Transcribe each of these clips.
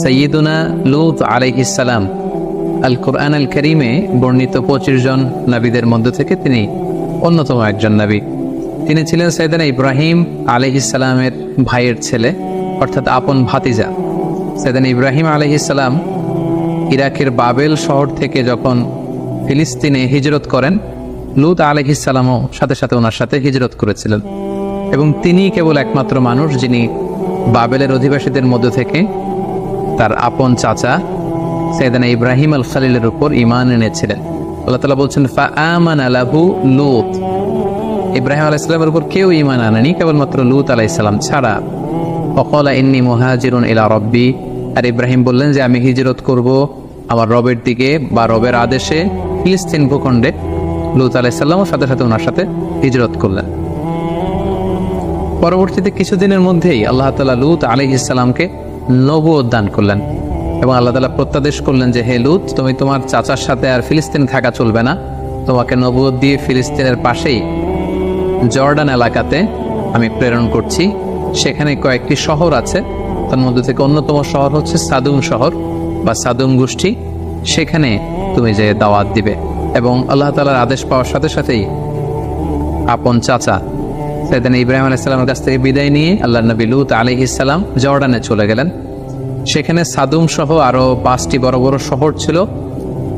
সাইয়্যিদুনা লূত আলাইহিস সালাম আল কুরআন আল কারীমে বর্ণিত 25 জন নবীদের মধ্য থেকে তিনি অন্যতম একজন নবী। তিনি ছিলেন সাইয়েদনা ইব্রাহিম আলাইহিস সালামের ভাইয়ের ছেলে, অর্থাৎ আপন ভাতিজা। সাইয়েদনা ইব্রাহিম আলাইহিস সালাম ইরাকের বাবেল শহর থেকে যখন ফিলিস্তিনে হিজরত করেন, লূত আলাইহিস সালামও সাথে সাথে ওনার সাথে হিজরত করেছিলেন। এবং তিনি কেবল একমাত্র মানুষ যিনি বাবেলের অধিবাসীদের মধ্য থেকে তার আপন চাচা সাইয়েদনা ইব্রাহিম আল খলিলের উপর ঈমান এনেছিলেন। আল্লাহ তাআলা বলছেন ফাআমানা লাহু লূত। ইব্রাহিম আলাইহিস সালামের উপর কেউ ঈমান আনেনি, কেবলমাত্র লূত আলাইহিস সালাম ছাড়া। ওয়াকালা ইন্নী মুহাজিরুন ইলা রাব্বি, আর ইব্রাহিম বললেন যে আমি হিজরত করব আমার রবের দিকে বা রবের আদেশে ফিলিস্তিন ভূখণ্ডে। লূত আলাইহিস সালামও সাথে সাথে ওনার সাথে হিজরত করলেন। পরবর্তীতে কিছুদিনের মধ্যেই আল্লাহ তাআলা লূত আলাইহিস সালামকে নবুয়ত দান করলেন এবং আল্লাহ তাআলা প্রত্যাদেশ করলেন যে হে লূত, তুমি তোমার চাচার সাথে আর ফিলিস্তিন থাকা চলবে না, তোমাকে নবুয়ত দিয়ে ফিলিস্তিনের পাশেই জর্ডান এলাকাতে আমি প্রেরণ করছি। সেখানে কয়েকটি শহর আছে, তার মধ্যে থেকে অন্যতম শহর হচ্ছে সাদুম শহর বা সাদুম গোষ্ঠী। সেখানে তুমি যে দাওয়াত দিবে। এবং আল্লাহ তাআলার আদেশ পাওয়ার সাথে সাথেই আপন চাচা সাইয়েদনা ইব্রাহিম আলাইহিস সালামের কাছ থেকে বিদায় নিয়ে আল্লাহর নবী লূত আলাইহিস সালাম জর্ডানে চলে গেলেন। সেখানে সাদুম সহ আরো 5টি বড় বড় শহর ছিল।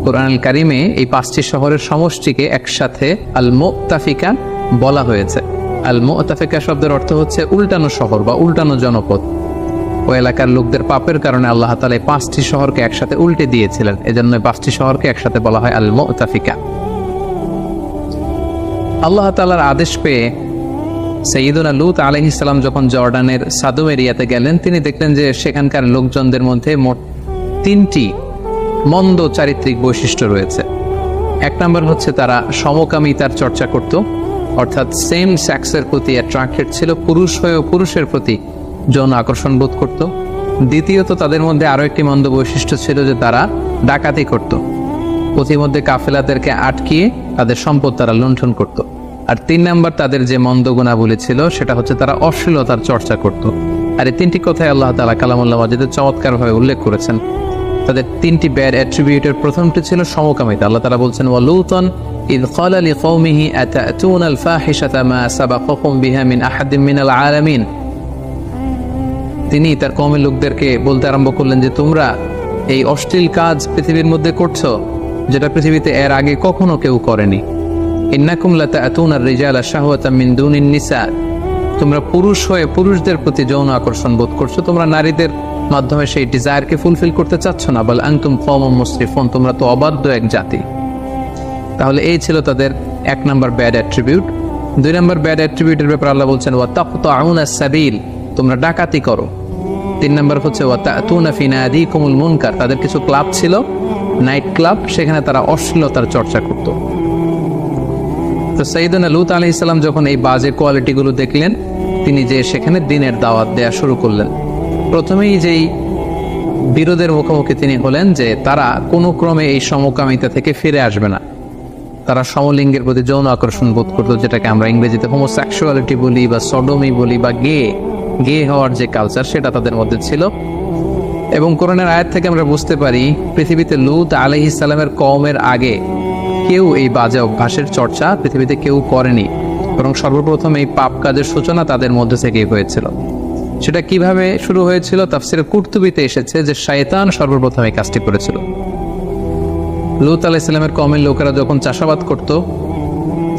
কুরআনুল কারীমে এই 5টি শহরের সমষ্টিকে একসাথে আল মুতাফিকা বলা হয়েছে। আল মুতাফিকা শব্দের অর্থ হচ্ছে উল্টানো শহর বা উল্টানো জনপদ। ওই এলাকার লোকদের পাপের কারণে আল্লাহ তাআলা এই 5টি শহরকে একসাথে উল্টে দিয়েছিলেন, এজন্য 5টি শহরকে একসাথে বলা হয় আল মুতাফিকা। আল্লাহ তাআলার আদেশ পেয়ে সাইয়্যিদুনা লূত আলাইহিস সালাম যখন জর্ডানের সাদুম এরিয়াতে গেলেন, তিনি দেখলেন যে সেখানকার লোকজনদের মধ্যে মোট 3টি মন্দ চারিত্রিক বৈশিষ্ট্য রয়েছে। এক নম্বর হচ্ছে তারা সমকামিতার চর্চা করত, অর্থাৎ সেম সেক্সের প্রতি অ্যাট্রাক্টেড ছিল, পুরুষ হয়েও পুরুষের প্রতি যৌন আকর্ষণ বোধ করত। দ্বিতীয়ত তাদের মধ্যে আরো একটি মন্দ বৈশিষ্ট্য ছিল যে তারা ডাকাতি করত, পথিমধ্যে কাফেলাদেরকে আটকিয়ে তাদের সম্পদ তারা লুণ্ঠন করত। আর 3 নাম্বার তাদের যে মন্দ গুণাবলী ছিল সেটা হচ্ছে তারা অশ্লীলতার চর্চা করত। আর এই 3টি কথাই আল্লাহ তাআলা কালামুল্লাহ মাজিদে চমৎকারভাবে উল্লেখ করেছেন। তাদের 3টি ব্যাড অ্যাট্রিবিউটের প্রথমটি ছিল সমকামিতা। আল্লাহ তাআলা বলছেন ওয়ালুতান ইয ক্বালা লিকওমিহি আতাতুনাল ফাহিশাতা মা সাবাকাকুম বিহা মিন আহাদিম মিনাল আলামিন। তিনি তার কওমের লোকদেরকে বলতে আরম্ভ করলেন যে তোমরা এই অশ্লীল কাজ পৃথিবীর মধ্যে করছো যেটা পৃথিবীতে এর আগে কখনো কেউ করেনি। ইন্নাকুম লাতাতুনার রিজালা শাহওয়াতাম মিন দুনিন নিসা, তোমরা পুরুষ হয়ে পুরুষদের প্রতি যৌন আকর্ষণ বোধ করছো, তোমরা নারীদের মাধ্যমে সেই ডিজায়ারকে ফুলফিল করতে চাচ্ছ না। বল আনতুম কওমুম মুসরিফুন, তোমরা তো অবাধ্য এক জাতি। তাহলে এই ছিল তাদের 1 number bad attribute. 2 number bad অ্যাট্রিবিউটের ব্যাপারে আল্লাহ বলছেন ওয়া তাকতাউনাস সাবিল, তোমরা ডাকাতি করো। 3 নাম্বার হচ্ছে ওয়া তাতুনা ফি নাদিকুমুল মুনকার, তাদের কিছু ক্লাব ছিল, নাইট ক্লাব, সেখানে তারা অশ্লীলতার চর্চা করত। তো সাইয়েদনা লূত আলাইহিস সালাম যখন এই বাজে কোয়ালিটিগুলো দেখলেন, তিনি যে সেখানে দ্বীনের দাওয়াত দেয়া শুরু করলেন। প্রথমেই যেই বিরোধের মুখোমুখি তিনি হলেন যে তারা কোনো ক্রমে এই সমকামিতা থেকে ফিরে আসবে না। তারা সমলিঙ্গের প্রতি যৌন আকর্ষণ বোধ করতো, যেটাকে আমরা ইংরেজিতে হোমোসেক্সুয়ালিটি বলি বা সডোমি বলি বা গে হওয়ার যে কালচার সেটা তাদের মধ্যে ছিল। এবং কোরআনের আয়াত থেকে আমরা বুঝতে পারি পৃথিবীতে লূত আলাইহিস সালামের কওমের আগে কেউ এই বাজে অভ্যাসের চর্চা পৃথিবীতে কেউ করেনি, বরং সর্বপ্রথম এই পাপ কাজের সূচনা তাদের মধ্যে থেকেই হয়েছিল। সেটা কিভাবে শুরু হয়েছিল তাফসিরে কুরতুবিতে এসেছে যে শয়তান সর্বপ্রথম এই কাজটি করেছিল। লূত আলাইহিস সালামের কওমের লোকেরা যখন চাষাবাদ করত,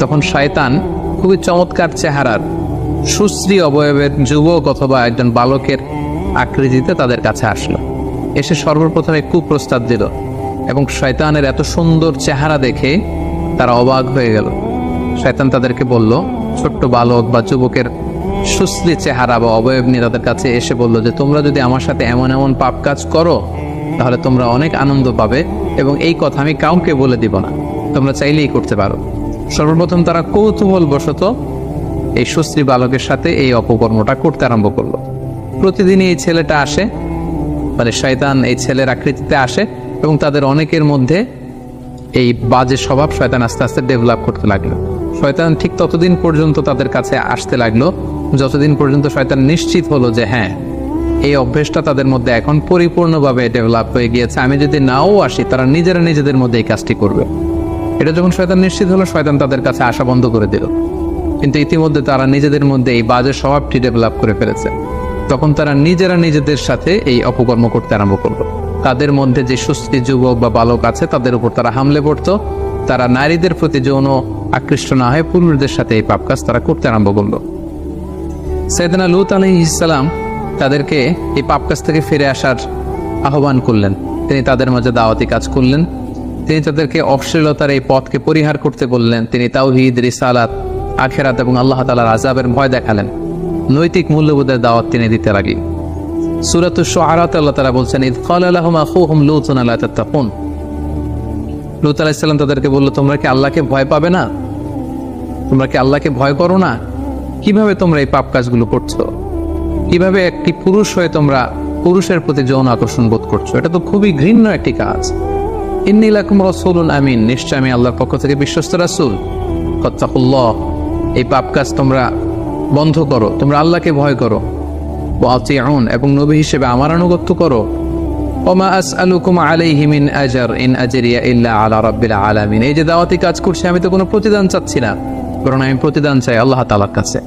তখন শয়তান খুবই চমৎকার চেহারার সুশ্রী অবয়বের যুবক অথবা একজন বালকের আকৃতিতে তাদের কাছে আসলো, এসে সর্বপ্রথমে কুপ্রস্তাব দিল। এবং শয়তানের এত সুন্দর চেহারা দেখে তারা অবাক হয়ে গেল। শয়তান তাদেরকে বলল, ছোট্ট বালক বা যুবকের সুশ্রী চেহারা বা অবয়ব নিয়ে তাদের কাছে এসে বলল যে তোমরা যদি আমার সাথে এমন এমন পাপ কাজ করো তাহলে তোমরা অনেক আনন্দ পাবে, এবং এই কথা আমি কাউকে বলে দিব না, তোমরা চাইলেই করতে পারো। সর্বপ্রথম তারা কৌতূহল বশত এই সুশ্রী বালকের সাথে এই অপকর্মটা করতে আরম্ভ করলো। প্রতিদিনই এই ছেলেটা আসে, মানে শয়তান এই ছেলের আকৃতিতে আসে, এবং তাদের অনেকের মধ্যে এই বাজে স্বভাব শয়তান আস্তে আস্তে ডেভেলপ করতে লাগলো। শয়তান ঠিক ততদিন পর্যন্ত তাদের কাছে আসতে লাগলো যতদিন পর্যন্ত শয়তান নিশ্চিত হলো যে হ্যাঁ, এই অভ্যেসটা তাদের মধ্যে এখন পরিপূর্ণভাবে ডেভেলপ হয়ে গিয়েছে। আমি যদি নাও আসি, তারা নিজেরা নিজেদের মধ্যে এই কাজটি করবে। এটা যখন শয়তান নিশ্চিত হলো, শয়তান তাদের কাছে আসা বন্ধ করে দিল। কিন্তু ইতিমধ্যে তারা নিজেদের মধ্যে এই বাজে স্বভাবটি ডেভেলপ করে ফেলেছে। তখন তারা নিজেরা নিজেদের সাথে এই অপকর্ম করতে আরম্ভ করলো। তাদের মধ্যে যে সুস্থি যুবক বা বালক আছে, তাদের উপর তারা হামলে পড়তো। তারা নারীদের প্রতি যৌন আকৃষ্ট না হয়ে পুরুষদের সাথে এই পাপ কাজ তারা করতে আরম্ভ করলো। সাইয়েদনা লূত আলাইহিস সালাম তাদেরকে এই পাপ কাজ থেকে ফিরে আসার আহ্বান করলেন। তিনি তাদের মাঝে দাওয়াতি কাজ করলেন। তিনি তাদেরকে অশ্লীলতার এই পথকে পরিহার করতে বললেন। তিনি তাওহীদ, রিসালাত, আখিরাত এবং আল্লাহ তাআলার আযাবের ভয় দেখালেন। নৈতিক মূল্যবোধের দাওয়াত তিনি দিতে লাগলেন। সূরাতুশ শুআরাতে আল্লাহ তাআলা বলছেন, ইয ক্বালা লাহুম আখুহুম লূতুন লা তাত্তাকুন। লূত আলাইহিস সালাম তাদেরকে বলল, তোমরা কি আল্লাহকে ভয় পাবে না? তোমরা কি আল্লাহকে ভয় করো না? কিভাবে তোমরা এই পাপ কাজগুলো করছো? কিভাবে একটি পুরুষ হয়ে তোমরা পুরুষের প্রতি যৌন আকর্ষণ বোধ করছো? এটা তো খুবই ঘৃণ্য একটি কাজ। ইন্নী লাকুম রাসূলুন আমিন, নিশ্চয় আমি আল্লাহর পক্ষ থেকে বিশ্বস্ত রাসূল। ফাত্তাকুল্লাহ, এই পাপ কাজ তোমরা বন্ধ করো, তোমরা আল্লাহকে ভয় করো। ওয়া আতিউন, এবং নবী হিসেবে আমার আনুগত্য করো। ওমা আসআলুকুম আলাইহি মিন আজর ইন আজরিয়া ইল্লা আলা রাব্বিল আলামিন। এই যে দাওয়াতি কাজ করছি, আমি তো কোনো প্রতিদান চাচ্ছি না, বরং আমি প্রতিদান চাই আল্লাহ তাআলার কাছে।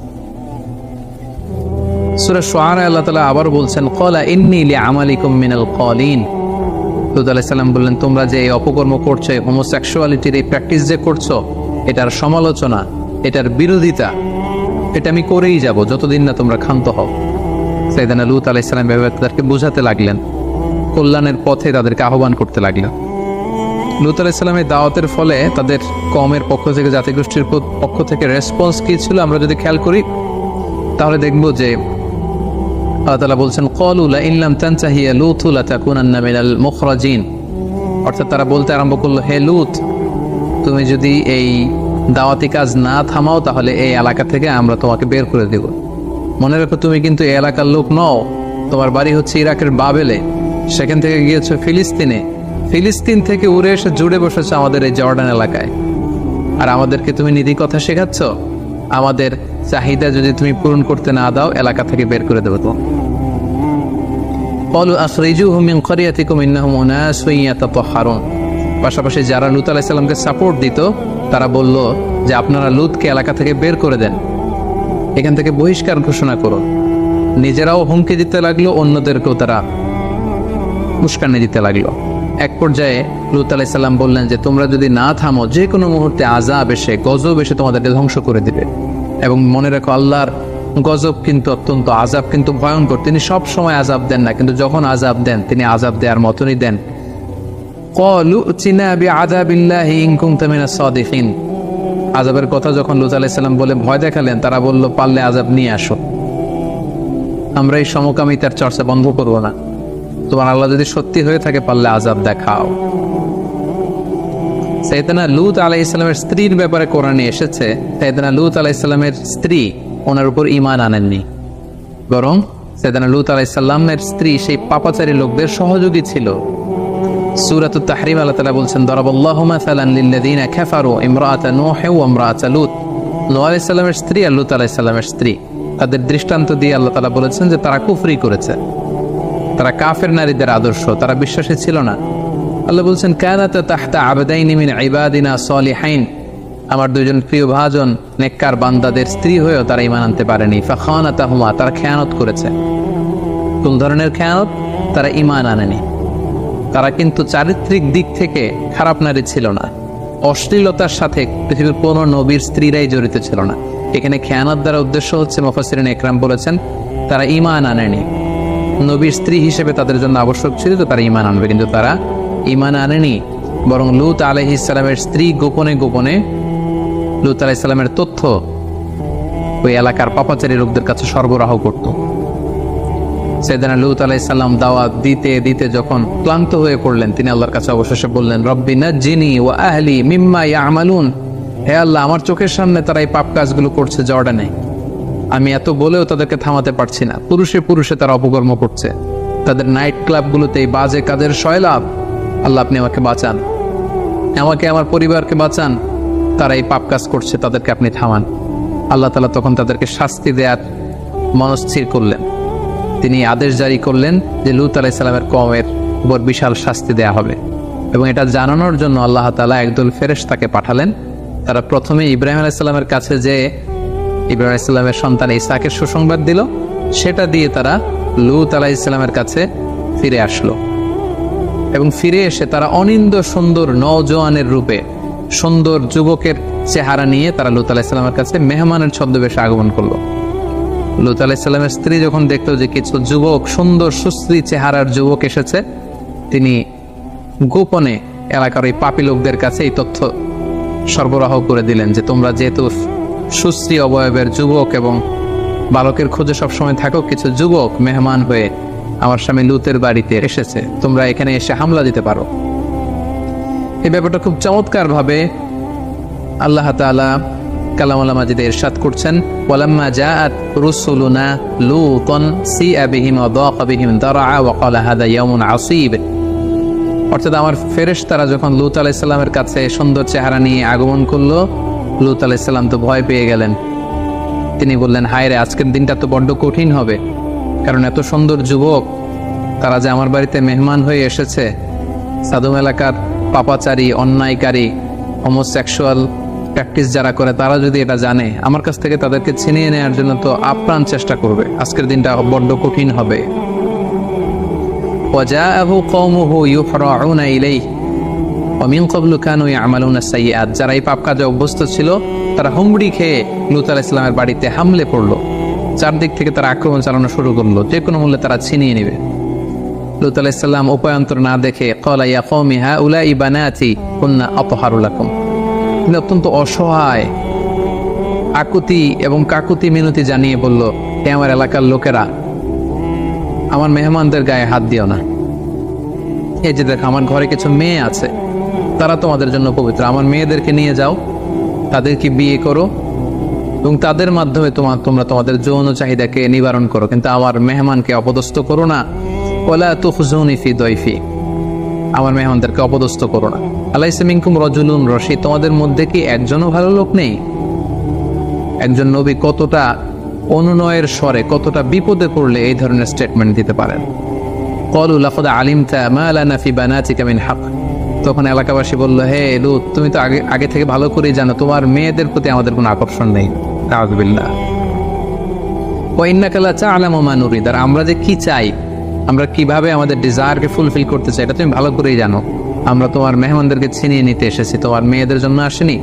সূরা শুআরা আল্লাহ তাআলা আবার বলছেন, ক্বালা ইন্নী লিআমালিকুম মিনাল ক্বালিন। লূত আলাইহিস সালাম বললেন, তোমরা যে এই অপকর্ম করছো, হোমোসেক্সুয়ালিটির এই প্র্যাকটিস যে করছো, এটার সমালোচনা, এটার বিরোধিতা, এটা আমি করেই যাব যতদিন না তোমরা ক্ষান্ত হও। সাইয়েদনা লূত আলাইহিস সালাম তাদেরকে বোঝাতে লাগলেন, কল্যাণের পথে তাদেরকে আহ্বান করতে লাগলেন। লূত আলাইহিস সালামের দাওয়াতের ফলে তাদের কওমের পক্ষ থেকে, জাতিগোষ্ঠীর পক্ষ থেকে রেসপন্স কি ছিল আমরা যদি খেয়াল করি, তাহলে দেখব যে আল্লাহ তাআলা বলছেন, ক্বালু লা ইন লাম তানতাহি ইয়া লূত লাতাকুনান্না মিনাল মুখরাজিন। অর্থাৎ তারা বলতে আরম্ভ করলো, হে লূত, তুমি যদি এই দাওয়াতি কাজ না থামাও, তাহলে এই এলাকা থেকে আমরা তোমাকে বের করে দেব। মনে রাখো, তুমি কিন্তু এই এলাকার লোক নও। তোমার বাড়ি হচ্ছে ইরাকের বাবেলে, সেখান থেকে গিয়েছো ফিলিস্তিনে, ফিলিস্তিন থেকে উড়ে এসে জুড়ে বসেছো আমাদের এই জর্ডান এলাকায়। আর আমাদেরকে তুমি নীতি কথা শেখাচ্ছ? আমাদের চাহিদা যদি তুমি পূরণ করতে না দাও, এলাকা থেকে বের করে দেবো। তো ক্বালু আখরিজুহুম মিন ক্বরিয়াতিকুম ইন্নাহুম উনাসুন ইয়াতাতাহহারুন। পাশাপাশি যারা লূত আলাইহিস সালামকে সাপোর্ট দিত, তারা বলল যে আপনারা লূতকে এলাকা থেকে বের করে দেন, এখান থেকে বহিষ্কার ঘোষণা করুন। নিজেরাও হুমকি দিতে লাগলো, অন্যদেরকেও তারা উস্কানি দিতে লাগলো। এক পর্যায়ে লূত আলাইহিস সালাম বললেন যে তোমরা যদি না থামো, যে কোনো মুহূর্তে আযাব এসে, গজব এসে তোমাদেরকে ধ্বংস করে দিবে। এবং মনে রাখো, আল্লাহর গজব কিন্তু অত্যন্ত, আযাব কিন্তু ভয়ঙ্কর। তিনি সব সময় আযাব দেন না, কিন্তু যখন আযাব দেন, তিনি আযাব দেওয়ার মতনই দেন। ক্বালু উতিনা বিআযাবিল্লাহি ইন কুনতা মিনাস সাদিকিন। আযাবের কথা যখন লূত আলাইহিস সালাম বলে ভয় দেখালেন, তারা বলল, পারলে আযাব নিয়ে আসো, আমরা এই সমকামিতার চর্চা বন্ধ করব না। তোমার আল্লাহ যদি সত্যি হয়ে থাকে, পারলে আযাব দেখাও। সাইয়েদনা লূত আলাইহিস সালামের স্ত্রীর ব্যাপারে কোরআনে এসেছে, সাইয়েদনা লূত আলাইহিস সালামের স্ত্রী ওনার উপর ঈমান আনেননি, বরং সাইয়েদনা লূত আলাইহিস সালামের স্ত্রী সেই পাপাচারী লোকদের সহযোগী ছিল। সূরাতুত তাহরীম আল্লাহ তাআলা বলছেন, দারাবাল্লাহু মাসালান লিল্লাযীনা কাফারু ইমরাআতা নূহ ওয়া ইমরাআতা লূত। নূহ আলাইহিস সালামের স্ত্রী আর লূত আলাইহিস সালামের স্ত্রী, তাদের দৃষ্টান্ত দিয়ে আল্লাহ তাআলা বলেছেন যে তারা কুফরি করেছে, তারা কাফের নারীদের আদর্শ, তারা বিশ্বাসী ছিল না। আল্লাহ বলছেন, কানাতা তাহতা আবদাইনি মিন ইবাদিনা সালিহাইন। আমার দুইজন প্রিয় ভাজন নেককার বান্দাদের স্ত্রী হয়েও তারা ঈমান আনতে পারেনি। ফাখানাতাহুমা, তারা খেয়ানত করেছে। কোন ধরনের খেয়ানত? তারা ঈমান আনেনি। তারা কিন্তু চারিত্রিক দিক থেকে খারাপ নারী ছিল না। অশ্লীলতার সাথে পৃথিবীর কোনো নবীর স্ত্রীরাই জড়িত ছিল না। এখানে খেয়ানত দ্বারা উদ্দেশ্য হচ্ছে, মুফাসসিরিন ইকরাম বলেছেন, তারা ঈমান আনেনি। নবীর স্ত্রী হিসেবে তাদের জন্য আবশ্যক ছিল তো তারা ঈমান আনবে, কিন্তু তারা ঈমান আনেনি। বরং লূত আলাইহিস সালামের স্ত্রী গোপনে গোপনে লূত আলাইহিস সালামের তথ্য ওই এলাকার পাপাচারী লোকদের কাছে সরবরাহ করত। সাইয়েদনা লূত আলাইহিস সালাম দাওয়াত দিতে দিতে যখন ক্লান্ত হয়ে পড়লেন, তিনি আল্লাহর কাছে অবশেষে বললেন, রব্বি নাজ্জিনি ওয়া আহলি মিম্মা ইয়ামালুন। হে আল্লাহ, আমার চোখের সামনে তারা এই পাপ কাজগুলো করছে জর্ডানে, আমি এত বলেও তাদেরকে থামাতে পারছি না। পুরুষে পুরুষে তারা অপকর্ম করছে, তাদের নাইট ক্লাবগুলোতে এই বাজে কাজের সয়লাভ। আল্লাহ, আপনি আমাকে বাঁচান, আমাকে, আমার পরিবারকে বাঁচান। তারা এই পাপ কাজ করছে, তাদেরকে আপনি থামান। আল্লাহ তাআলা তখন তাদেরকে শাস্তি দেওয়ার মনস্থির করলেন। তিনি আদেশ জারি করলেন যে লূত আলাইহিস সালামের কওমের উপর বিশাল শাস্তি দেয়া হবে। এবং এটা জানানোর জন্য আল্লাহ তাআলা একদল ফেরেশতাকে পাঠালেন। তারা প্রথমে ইব্রাহিম আলাইহিস সালামের কাছে যে ইব্রাহিম আলাইহিস সালামের সন্তান ইসাকে সুসংবাদ দিল, সেটা দিয়ে তারা লূত আলাইহিস সালামের কাছে ফিরে আসলো। এবং ফিরে এসে তারা অনিন্দ সুন্দর নওজোয়ানের রূপে, সুন্দর যুবকের চেহারা নিয়ে তারা লূত আলাইহিস সালামের কাছে মেহমানের ছদ্মবেশে আগমন করলো। লূত আলাইহিস সালামের স্ত্রী যখন দেখলো যে কিছু যুবক, সুন্দর সুশ্রী চেহারার যুবক এসেছে, তিনি গোপনে এলাকার ওই পাপী লোকদের কাছে এই তথ্য সরবরাহ করে দিলেন যে তোমরা যেহেতু সুশ্রী অবয়বের যুবক এবং বালকের খোঁজে সবসময় থাকো, কিছু যুবক মেহমান হয়ে আমার স্বামী লূতের বাড়িতে এসেছে, তোমরা এখানে এসে হামলা দিতে পারো। এই ব্যাপারটা খুব চমৎকার ভাবে আল্লাহ তাআলা কালামুল মাজিদে ইরশাদ করছেন, ওয়ালাম্মা জাআত রুসুলুনা লূতান সিআ বিহিম ওয়া দাqa বিহিম দারআ ওয়া ক্বালা হাদা ইয়াউমুন আসীব। অর্থাৎ আমার ফেরেশতারা যখন লূত আলাইহিস সালামের কাছে সুন্দর চেহারা নিয়ে আগমন করলো, লূত আলাইহিস সালাম তো ভয় পেয়ে গেলেন। তিনি বললেন, হায় রে, আজকের দিনটা তো বড্ড কঠিন হবে, কারণ এত সুন্দর যুবক তারা যে আমার বাড়িতে মেহমান হয়ে এসেছে, সাদুম এলাকার পাপাচারী, অন্যায়কারী, হোমোসেক্সুয়াল প্র্যাকটিস যারা করে, তারা যদি এটা জানে, আমার কাছ থেকে তাদেরকে ছিনিয়ে নেওয়ার জন্য তো আপ্রাণ চেষ্টা করবে। আজকের দিনটা বড্ড কঠিন হবে। وجاءه قومه يفرعون إليه ومن قبل كانوا يعملون السيئات। যারা এই পাপ কাজে অভ্যস্ত ছিল, তারা হুমড়ি খেয়ে লূত আলাইহিস সালামের বাড়িতে হামলে পড়লো। চারদিক থেকে তারা আক্রমণ চালানো শুরু করলো, যে কোনো মূল্যে তারা ছিনিয়ে নেবে। লূত আলাইহিস সালাম উপায়ন্তর না দেখে ক্বালা ইয়া কওমি হাউলাই বানাতি কুননা আতহারু লাকুম। তিনি অত্যন্ত অসহায়, আকুতি এবং কাকুতি মিনতি জানিয়ে বলল, হে আমার এলাকার লোকেরা, আমার মেহমানদের গায়ে হাত দিও না। এই যে দেখো, আমার ঘরে কিছু মেয়ে আছে, তারা তোমাদের জন্য পবিত্র। আমার মেয়েদেরকে নিয়ে যাও, তাদেরকে বিয়ে করো এবং তাদের মাধ্যমে তোমরা তোমাদের যৌন চাহিদাকে নিবারণ করো, কিন্তু আমার মেহমানকে অপদস্থ করো না। ওয়ালা তুখজুনি ফি দয়ফি, আমার মেহমানদেরকে অপদস্থ করো না। আলাইসা মিনকুম রাজুলুন রশীদ, তোমাদের মধ্যে কি একজনও ভালো লোক নেই? একজন নবী কতটা অনুনয়ের স্বরে, কতটা বিপদে পড়লে এই ধরনের স্টেটমেন্ট দিতে পারেন। ক্বালু লাকাদ আলিমতা মা লানা ফি বানাতিকা মিন হক। তখন এলাকাবাসী বলল, হে লূত, তুমি তো আগে থেকে ভালো করেই জানো তোমার মেয়েদের প্রতি আমাদের কোনো আকর্ষণ নেই। তাআযবিল্লাহ। ওয়া ইন্নাকা লা তা'লামু মা নুরিদ, আর আমরা যে কি চাই, আমরা কিভাবে আমাদের ডিজায়ারকে ফুলফিল করতে চাই, এটা তুমি ভালো করেই জানো। আমরা তোমার মেহমানদেরকে ছিনিয়ে নিতে এসেছি, তোমার মেয়েদের জন্য আসেনি।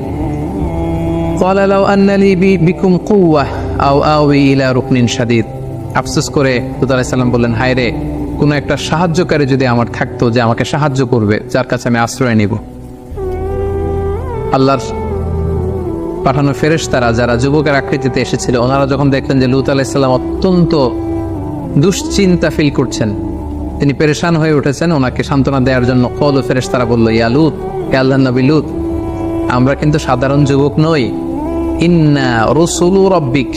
ক্বালা লাউ আন্না লি বিকুম কুওয়া আও আওয়ি ইলা রুকনিন শাদীদ। আফসোস করে লূত আলাইহিস সালাম বললেন, হায় রে, কোনো একটা সাহায্যকারী যদি আমার থাকতো, যে আমাকে সাহায্য করবে, যার কাছে আমি আশ্রয় নিব। আল্লাহর পাঠানো ফেরেশতারা যারা যুবকের আকৃতিতে এসেছিল, ওনারা যখন দেখলেন যে লূত আলাইহিস সালাম অত্যন্ত দুশ্চিন্তা ফিল করছেন, তিনি পেরেশান হয়ে উঠেছেন, ওনাকে সান্ত্বনা দেওয়ার জন্য কল ফেরেশতারা বলল, ইয়া লূত, হে আল্লাহর নবী লূত, আমরা কিন্তু সাধারণ যুবক নই। ইন্না রুসুলু রাব্বিক,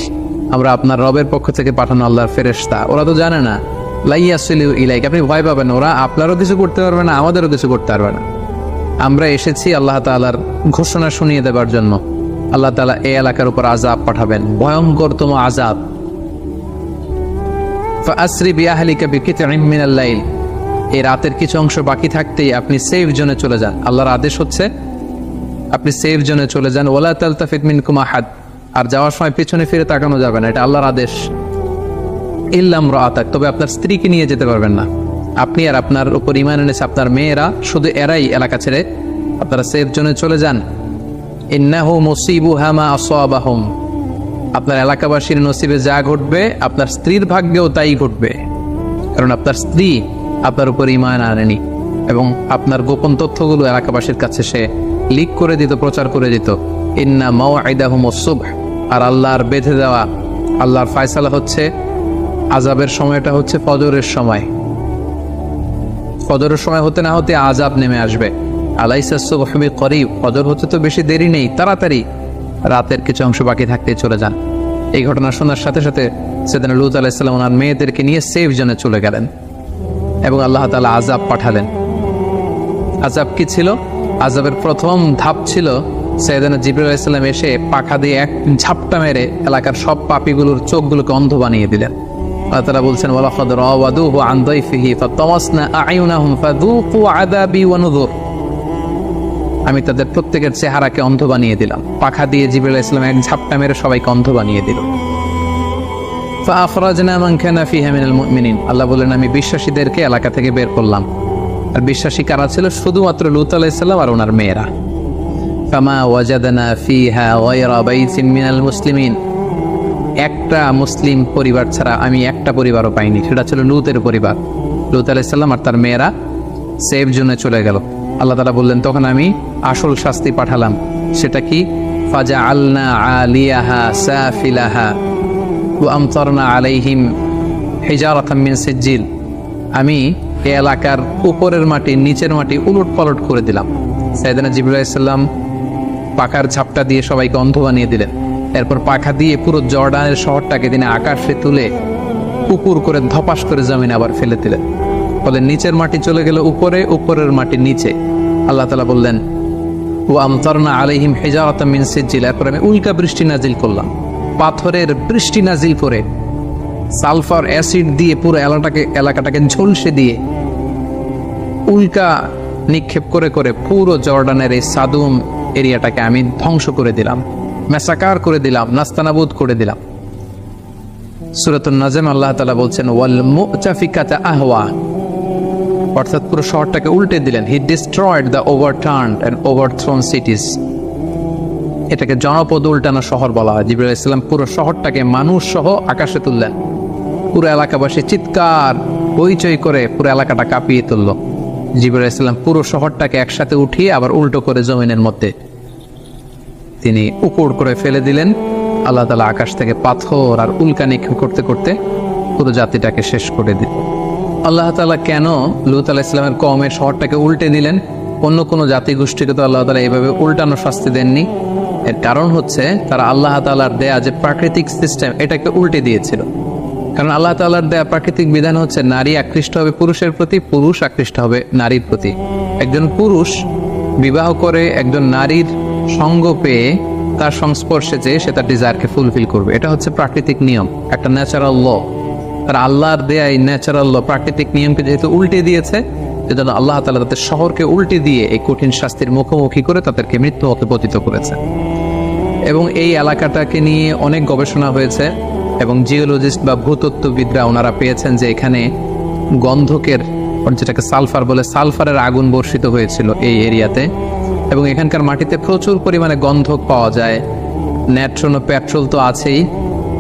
আমরা আপনার রবের পক্ষ থেকে পাঠানো আল্লাহর ফেরেশতা। ওরা তো জানে না, লাইয়াসিলু ইলাইক, আপনি ভয় পাবেন, ওরা আপনারও কিছু করতে পারবে না, আমাদেরও কিছু করতে পারবে না। আমরা এসেছি আল্লাহ তাআলার ঘোষণা শুনিয়ে দেবার জন্য। আল্লাহ তাআলা এই এলাকার উপর আযাব পাঠাবেন, ভয়ঙ্করতম আযাব। ফাআসরি বিআহলিকা বিকিতইম মিনাল লাইল, এই রাতের কিছু অংশ বাকি থাকতেই আপনি সেফ জোনে চলে যান। আল্লাহর আদেশ হচ্ছে আপনি সেফ জোনে চলে যান। ওয়ালা তালতাফিত মিনকুম আহাদ, আর যাওয়ার সময় পিছনে ফিরে তাকানো যাবে না, এটা আল্লাহর আদেশ। ইল্লা ইমরাআতাক, তবে আপনার স্ত্রীকে নিয়ে যেতে পারবেন না। আপনি আর আপনার উপর ঈমান এনেছে আপনার মেয়েরা, শুধু এরাই এলাকা ছেড়ে আপনারা সেফ জোনে চলে যান। ইন্নাহু মুসিবুহা মা আসাবাহুম, আপনার এলাকাবাসীর নসিবে যা ঘটবে, আপনার স্ত্রীর ভাগ্যেও তাই ঘটবে, কারণ আপনার স্ত্রী আপনার উপর ঈমান আনেনি এবং আপনার গোপন তথ্যগুলো এলাকাবাসীর কাছে সে লিক করে দিত, প্রচার করে দিত। ইন্না মাওঈদাহুমুস সুবহ, আর আল্লাহর বেঁধে দেওয়া, আল্লাহর ফয়সালা হচ্ছে আযাবের সময়টা হচ্ছে ফজরের সময়। ফজরের সময় হতে না হতে আযাব নেমে আসবে। আলাইসা সুবহু বিকরিব, ফজর হতে তো বেশি দেরি নেই, তাড়াতাড়ি রাতের কিছু অংশ বাকি থাকতে চলে যান। এই ঘটনা শোনার সাথে সাথে সেদিন লূত আলাইহিস সালাম ওনার মেয়েদেরকে নিয়ে সেফ জোনে চলে গেলেন এবং আল্লাহ তাআলা আযাব পাঠালেন। আযাব কি ছিল? আযাবের প্রথম ধাপ ছিল সাইয়েদনা জিবরাইল আলাইহিস সালাম এসে পাখা দিয়ে এক ঝাপটা মেরে এলাকার সব পাপীগুলোর চোখগুলোকে অন্ধ বানিয়ে দিলেন। আল্লাহ তাআলা বলছেন ওয়ালাকাদ রাওয়াদুহু আন দাইফিহি ফাতামাসনা আ'য়ুনাহুম ফাযুকু আযাবি ওয়া নুযুর। আমি তাদের প্রত্যেকের চেহারাকে অন্ধ বানিয়ে দিলাম, পাখা দিয়ে জিবরাইল আলাইহিস সালাম এক ঝাপটা মেরে সবাইকে অন্ধ বানিয়ে দিল। ফাআখরাজনা মান কানা ফিহা মিনাল মুমিনিন, আল্লাহ বলেন আমি বিশ্বাসীদেরকে এলাকা থেকে বের করলাম। আর বিশ্বাসী কারা ছিল? শুধুমাত্র লূত আলাইহিস সালাম আর ওনার মেয়েরা। ফামা ওয়াজাদনা ফিহা গায়রা বাইতিন মিনাল মুসলিমিন, একটা মুসলিম পরিবার ছাড়া আমি একটা পরিবারও পাইনি, সেটা ছিল লূতের পরিবার। লূত আলাইহিস সালাম আর তার মেয়েরা সেফ জোনে চলে গেল। আল্লাহ তাআলা বললেন তখন আমি আসল শাস্তি পাঠালাম, সেটা কি? ফাজআলনা আলিয়াহা সাফিলাহা ওয়া আমতারনা আলাইহিম হিজারাতাম মিন সিজিল, আমি এই এলাকার উপরের মাটি নিচের মাটি উলট পালট করে দিলাম। সাইয়েদনা জিবরাইল আলাইহিস সালাম পাখার ঝাপটা দিয়ে সবাইকে অন্ধ বানিয়ে দিলেন। এরপর পাখা দিয়ে পুরো জর্ডানের শহরটাকে তিনি আকাশে তুলে উপুর করে ধপাস করে জমিনে আবার ফেলে দিলেন। ফলে নিচের মাটি চলে গেল উপরে, উপরের মাটি নিচে। আল্লাহ তাআলা বললেন ওয়া আমতারনা আলাইহিম হিজারাতাম মিন সিজিল, এরপর আমি উল্কা বৃষ্টি নাজিল করলাম, পাথরের বৃষ্টি নাজিল করে সালফার অ্যাসিড দিয়ে পুরো এলাকাটাকে ঝলসে দিয়ে উল্কা নিক্ষেপ করে করে পুরো জর্ডানের এই সাদুম এরিয়াটাকে আমি ধ্বংস করে দিলাম, ম্যাসাকার করে দিলাম, নাস্তানাবুদ করে দিলাম। সূরাতুন নাজম আল্লাহ তাআলা বলছেন ওয়াল মুতাফিকাতা আহওয়া, অর্থাৎ পুরো শহরটাকে উল্টে দিলেন। হি ডিস্ট্রয়েড দ্য ওভারটার্নড এন্ড ওভারথ্রোন সিটিজ, এটাকে জনপদ উল্টানো শহর বলা হয়। জিবরাইল আলাইহিস সালাম পুরো শহরটাকে মানুষ সহ আকাশে তুললেন, পুরো এলাকাবাসী চিৎকার হইচই করে পুরো এলাকাটা কাঁপিয়ে তুলল। জিবরাইল আলাইহিস সালাম পুরো শহরটাকে একসাথে উঠিয়ে আবার উল্টো করে জমিনের মধ্যে তিনি উপর করে ফেলে দিলেন। আল্লাহ তাআলা আকাশ থেকে পাথর আর উল্কা নিক্ষেপ করতে করতে পুরো জাতিটাকে শেষ করে দিল। আল্লাহ তাআলা কেন লূত আলাইহিস সালামের কওমের শহরটাকে উল্টে দিলেন? অন্য কোনো জাতিগোষ্ঠীকে তো আল্লাহ তাআলা এইভাবে উল্টানো শাস্তি দেননি। এর কারণ হচ্ছে তারা আল্লাহ তাআলার দেয়া যে প্রাকৃতিক সিস্টেম এটাকে উল্টে দিয়েছিল। কারণ আল্লাহ তাআলার দেয়া প্রাকৃতিক বিধান হচ্ছে নারী আকৃষ্ট হবে পুরুষের প্রতি, পুরুষ আকৃষ্ট হবে নারীর প্রতি। একজন পুরুষ বিবাহ করে একজন নারীর সঙ্গ পেয়ে তার সংস্পর্শে যেয়ে সে তার ডিজায়ারকে ফুলফিল করবে, এটা হচ্ছে প্রাকৃতিক নিয়ম, একটা ন্যাচারাল ল। তারা আল্লাহর দেয়া এই ন্যাচারাল ল প্রাকৃতিক নিয়মকে যেহেতু উল্টে দিয়েছে, সেজন্য আল্লাহ তাআলা তাদের শহরকে উল্টে দিয়ে এই কঠিন শাস্তির মুখোমুখি করে তাদেরকে মৃত্যু হতে পতিত করেছে। এবং এই এলাকাটাকে নিয়ে অনেক গবেষণা হয়েছে এবং জিওলজিস্ট বা ভূতত্ত্ববিদরা ওনারা পেয়েছেন যে এখানে গন্ধকের, যেটাকে সালফার বলে, সালফারের আগুন বর্ষিত হয়েছিল এই এরিয়াতে। এবং এখানকার মাটিতে প্রচুর পরিমাণে গন্ধক পাওয়া যায়। ন্যাট্রন ও পেট্রোল তো আছেই,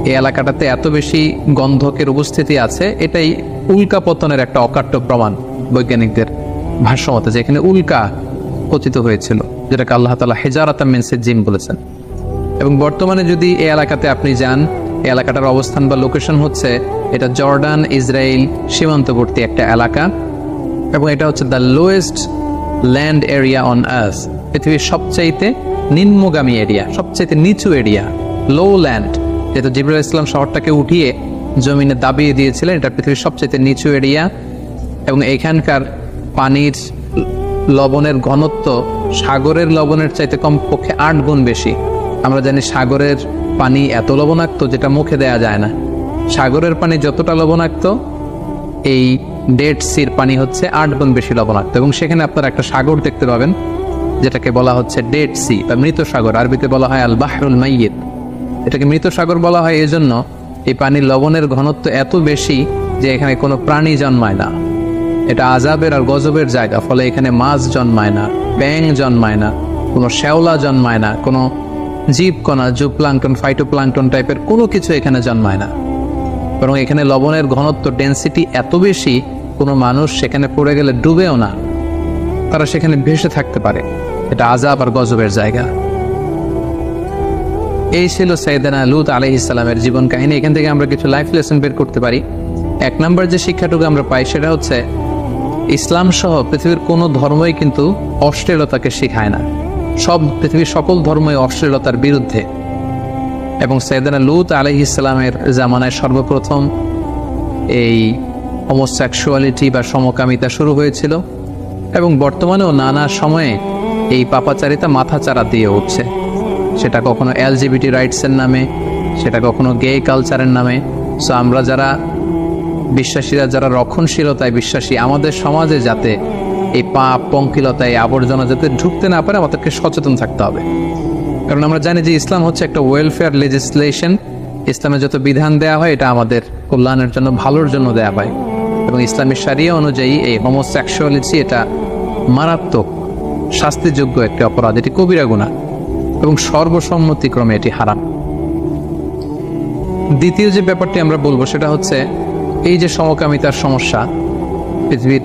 এই এলাকাটাতে এত বেশি গন্ধকের উপস্থিতি আছে, এটাই উল্কা পতনের একটা অকাট্য প্রমাণ বৈজ্ঞানিকদের ভাষ্যমতে, যে এখানে উল্কা পতিত হয়েছিল, যেটাকে আল্লাহ তাআলা হিজারাতাম মিন সিজিল বলেছেন। এবং বর্তমানে যদি এই এলাকাতে আপনি যান, এই এলাকাটার অবস্থান বা লোকেশন হচ্ছে, এটা জর্ডান ইসরায়েল সীমান্তবর্তী একটা এলাকা এবং এটা হচ্ছে the lowest land area on earth, পৃথিবীর সবচাইতে নিম্নগামী এরিয়া, সবচাইতে নিচু এরিয়া, লো ল্যান্ড। যেহেতু জিবরাইল আলাইহিস সালাম শহরটাকে উঠিয়ে জমিনে দাবিয়ে দিয়েছিলেন, এটা পৃথিবীর সবচাইতে নিচু এরিয়া। এবং এখানকার পানির লবণের ঘনত্ব সাগরের লবণের চাইতে কমপক্ষে 8 গুণ বেশি। আমরা জানি সাগরের পানি এত লবণাক্ত যেটা মুখে দেয়া যায় না। সাগরের পানি যতটা লবণাক্ত, এই ডেড সির পানি হচ্ছে 8 গুণ বেশি লবণাক্ত। এবং সেখানে আপনারা একটা সাগর দেখতে পাবেন যেটাকে বলা হচ্ছে ডেড সি বা মৃত সাগর, আরবিতে বলা হয় আল বাহরুল মাইয়িত। এটাকে মৃত সাগর বলা হয় এজন্য এই পানির লবণের ঘনত্ব এত বেশি যে এখানে কোনো প্রাণী জন্মায় না। এটা আযাবের আর গজবের জায়গা, ফলে এখানে মাছ জন্মায় না, ব্যাঙ জন্মায় না, কোনো শ্যাওলা জন্মায় না, কোনো জীবকণা, জুপ্লাঙ্কটন, ফাইটোপ্লাঙ্কটন টাইপের কোনো কিছু এখানে জন্মায় না। বরং এখানে লবণের ঘনত্ব, ডেন্সিটি এত বেশি, কোনো মানুষ সেখানে পড়ে গেলে ডুবেও না, তারা সেখানে ভেসে থাকতে পারে। এটা আযাব আর গজবের জায়গা। এই ছিল সাইয়েদনা লূত আলাইহিস সালামের জীবন কাহিনী। এখান থেকে আমরা কিছু লাইফ লেসন বের করতে পারি। 1 নম্বর যে শিক্ষাটুকু আমরা পাই সেটা হচ্ছে ইসলাম সহ পৃথিবীর কোনো ধর্মই কিন্তু অশ্লীলতাকে শেখায় না। পৃথিবীর সকল ধর্মই অশ্লীলতার বিরুদ্ধে। এবং সাইয়েদনা লূত আলাইহিস সালামের জামানায় সর্বপ্রথম এই হোমোসেক্সুয়ালিটি বা সমকামিতা শুরু হয়েছিল এবং বর্তমানেও নানা সময়ে এই পাপাচারিতা মাথাচাড়া দিয়ে উঠছে। সেটা কখনো LGBT রাইটসের নামে, সেটা কখনো গে কালচারের নামে। সো আমরা যারা বিশ্বাসীরা যারা রক্ষণশীলতায় বিশ্বাসী, আমাদের সমাজে যাতে এই পাপ পঙ্কিলতায় আবর্জনা যাতে ঢুকতে না পারে আমাদেরকে সচেতন থাকতে হবে। কারণ আমরা জানি যে ইসলাম হচ্ছে একটা ওয়েলফেয়ার লেজিসলেশন। ইসলামে যত বিধান দেওয়া হয় এটা আমাদের কল্যাণের জন্য, ভালোর জন্য দেওয়া হয়। এবং ইসলামী শরিয়া অনুযায়ী এই হোমোসেক্সুয়ালিটি এটা মারাত্মক শাস্তিযোগ্য একটি অপরাধ, এটি কবিরা গুনাহ এবং সর্বসম্মতিক্রমে এটি হারাম। দ্বিতীয় যে ব্যাপারটি আমরা বলবো সেটা হচ্ছে এই যে সমকামিতার সমস্যা, পৃথিবীর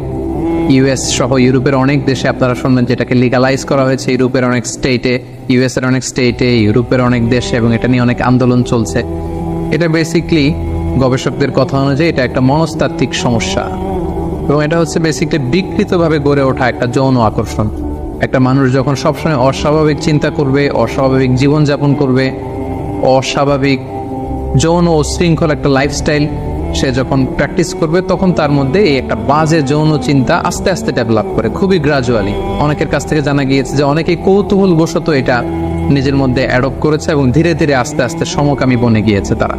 ইউএস সহ ইউরোপের অনেক দেশে আপনারা শুনবেন যেটাকে লিগালাইজ করা হয়েছে। ইউরোপের অনেক স্টেটে, ইউএস এর অনেক স্টেটে, ইউরোপের অনেক দেশে, এবং এটা নিয়ে অনেক আন্দোলন চলছে। এটা বেসিকলি গবেষকদের কথা অনুযায়ী এটা একটা মনস্তাত্ত্বিক সমস্যা, এবং এটা হচ্ছে বেসিকলি বিকৃতভাবে গড়ে ওঠা একটা যৌন আকর্ষণ। একটা মানুষ যখন সবসময় অস্বাভাবিক চিন্তা করবে, অস্বাভাবিক জীবনযাপন করবে, অস্বাভাবিক যৌন ও শৃঙ্খল একটা লাইফস্টাইল সে যখন প্র্যাকটিস করবে, তখন তার মধ্যে এই একটা বাজে যৌন চিন্তা আস্তে আস্তে ডেভেলপ করে, খুবই গ্রাজুয়ালি। অনেকের কাছ থেকে জানা গিয়েছে যে অনেকেই কৌতূহল বশত এটা নিজের মধ্যে অ্যাডপ্ট করেছে এবং ধীরে ধীরে আস্তে আস্তে সমকামী বনে গিয়েছে তারা।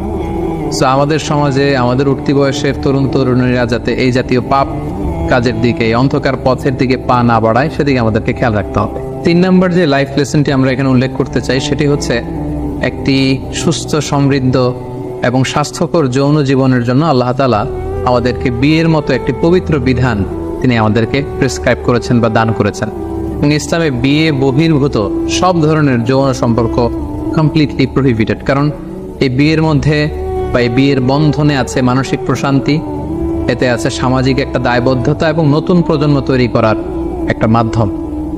সো আমাদের সমাজে আমাদের উঠতি বয়সের তরুণ তরুণীরা যাতে এই জাতীয় পাপ কাজের দিকে, এই অন্ধকার পথের দিকে পা না বাড়ায়, সেদিকে আমাদেরকে খেয়াল রাখতে হবে। 3 নম্বর যে লাইফ লেসনটি আমরা এখানে উল্লেখ করতে চাই সেটি হচ্ছে একটি সুস্থ, সমৃদ্ধ এবং স্বাস্থ্যকর যৌন জীবনের জন্য আল্লাহ তাআলা আমাদেরকে বিয়ের মতো একটি পবিত্র বিধান তিনি আমাদেরকে প্রেসক্রাইব করেছেন বা দান করেছেন। এবং ইসলামে বিয়ে বহির্ভূত সব ধরনের যৌন সম্পর্ক কমপ্লিটলি প্রহিবিটেড। কারণ এই বিয়ের মধ্যে বা এই বিয়ের বন্ধনে আছে মানসিক প্রশান্তি, এতে আছে সামাজিক একটা দায়বদ্ধতা এবং নতুন প্রজন্ম তৈরি করার একটা মাধ্যম।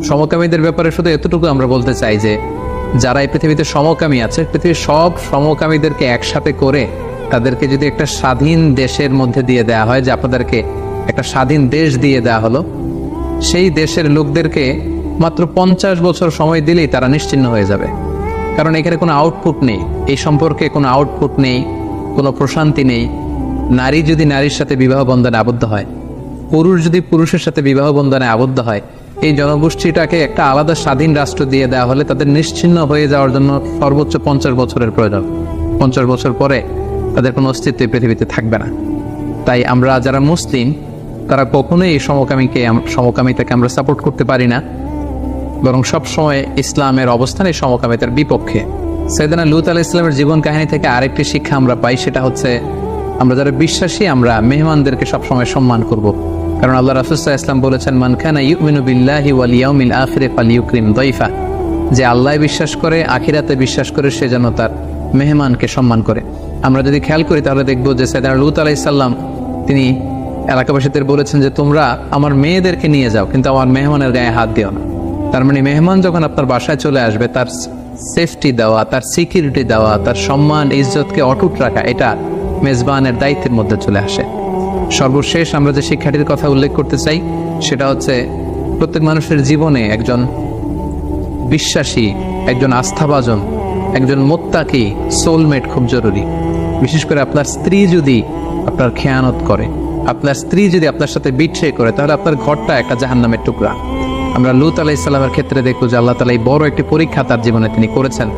সমকামীদের ব্যাপারে শুধু এতটুকু আমরা বলতে চাই যে যারা এই পৃথিবীতে সমকামী আছে, পৃথিবীর সব সমকামীদেরকে একসাথে করে তাদেরকে যদি একটা স্বাধীন দেশের মধ্যে দিয়ে দেওয়া হয়, যে আপনাদেরকে একটা স্বাধীন দেশ দিয়ে দেওয়া হলো, সেই দেশের লোকদেরকে মাত্র 50 বছর সময় দিলেই তারা নিশ্চিহ্ন হয়ে যাবে। কারণ এখানে কোনো আউটপুট নেই, এই সম্পর্কে কোনো আউটপুট নেই, কোনো প্রশান্তি নেই। নারী যদি নারীর সাথে বিবাহ বন্ধনে আবদ্ধ হয়, পুরুষ যদি পুরুষের সাথে বিবাহ বন্ধনে আবদ্ধ হয়, এই জনগোষ্ঠীটাকে একটা আলাদা স্বাধীন রাষ্ট্র দিয়ে দেওয়া হলে তাদের নিশ্চিহ্ন হয়ে যাওয়ার জন্য সর্বোচ্চ 50 বছরের প্রয়োজন। 50 বছর পরে তাদের কোনো অস্তিত্ব পৃথিবীতে থাকবে না। তাই আমরা যারা মুসলিম তারা কখনোই এই সমকামিতাকে আমরা সাপোর্ট করতে পারি না, বরং সবসময় ইসলামের অবস্থান এই সমকামিতার বিপক্ষে। সাইয়েদনা লূত আলাইহিস সালামের জীবন কাহিনী থেকে আরেকটি শিক্ষা আমরা পাই, সেটা হচ্ছে আমরা যারা বিশ্বাসী আমরা মেহমানদেরকে সবসময় সম্মান করব। কারণ আল্লাহ রাসূল সাল্লাল্লাহু আলাইহি ওয়াসাল্লাম বলেছেন, মান কানা ইউমিনু বিল্লাহি ওয়াল ইয়াউমিল আখিরি ফালইউকরিম দাইফা, যে আল্লাহ বিশ্বাস করে, আখিরাতে বিশ্বাস করে, সে যেন তার মেহমানকে সম্মান করে। আমরা যদি খেয়াল করি তাহলে দেখব যে সাইয়েদনা লূত আলাইহিস সালাম তিনি এলাকাবাসীদের বলেছেন যে তোমরা আমার মেয়েদেরকে নিয়ে যাও, কিন্তু আমার মেহমানের গায়ে হাত দিও না। তার মানে মেহমান যখন আপনার বাসায় চলে আসবে, তার সেফটি দেওয়া, তার সিকিউরিটি দেওয়া, তার সম্মান ইজ্জতকে অটুট রাখা, এটা মেজবানের দায়িত্বের মধ্যে চলে আসে। সর্বশেষ আমরা যে শিক্ষাটির কথা উল্লেখ করতে চাই সেটা হচ্ছে প্রত্যেক মানুষের জীবনে একজন বিশ্বাসী, একজন আস্থাভাজন, একজন মুত্তাকি সোলমেট খুব জরুরি। বিশেষ করে আপনার স্ত্রী যদি আপনার খেয়ানত করে, আপনার স্ত্রী যদি আপনার সাথে বিট্রে করে, তাহলে আপনার ঘরটা একটা জাহান্নামের টুকরা। আমরা লূত আলাইহিস সালামের ক্ষেত্রে দেখব যে আল্লাহ তাআলা এই বড় একটি পরীক্ষা তার জীবনে তিনি করেছেন।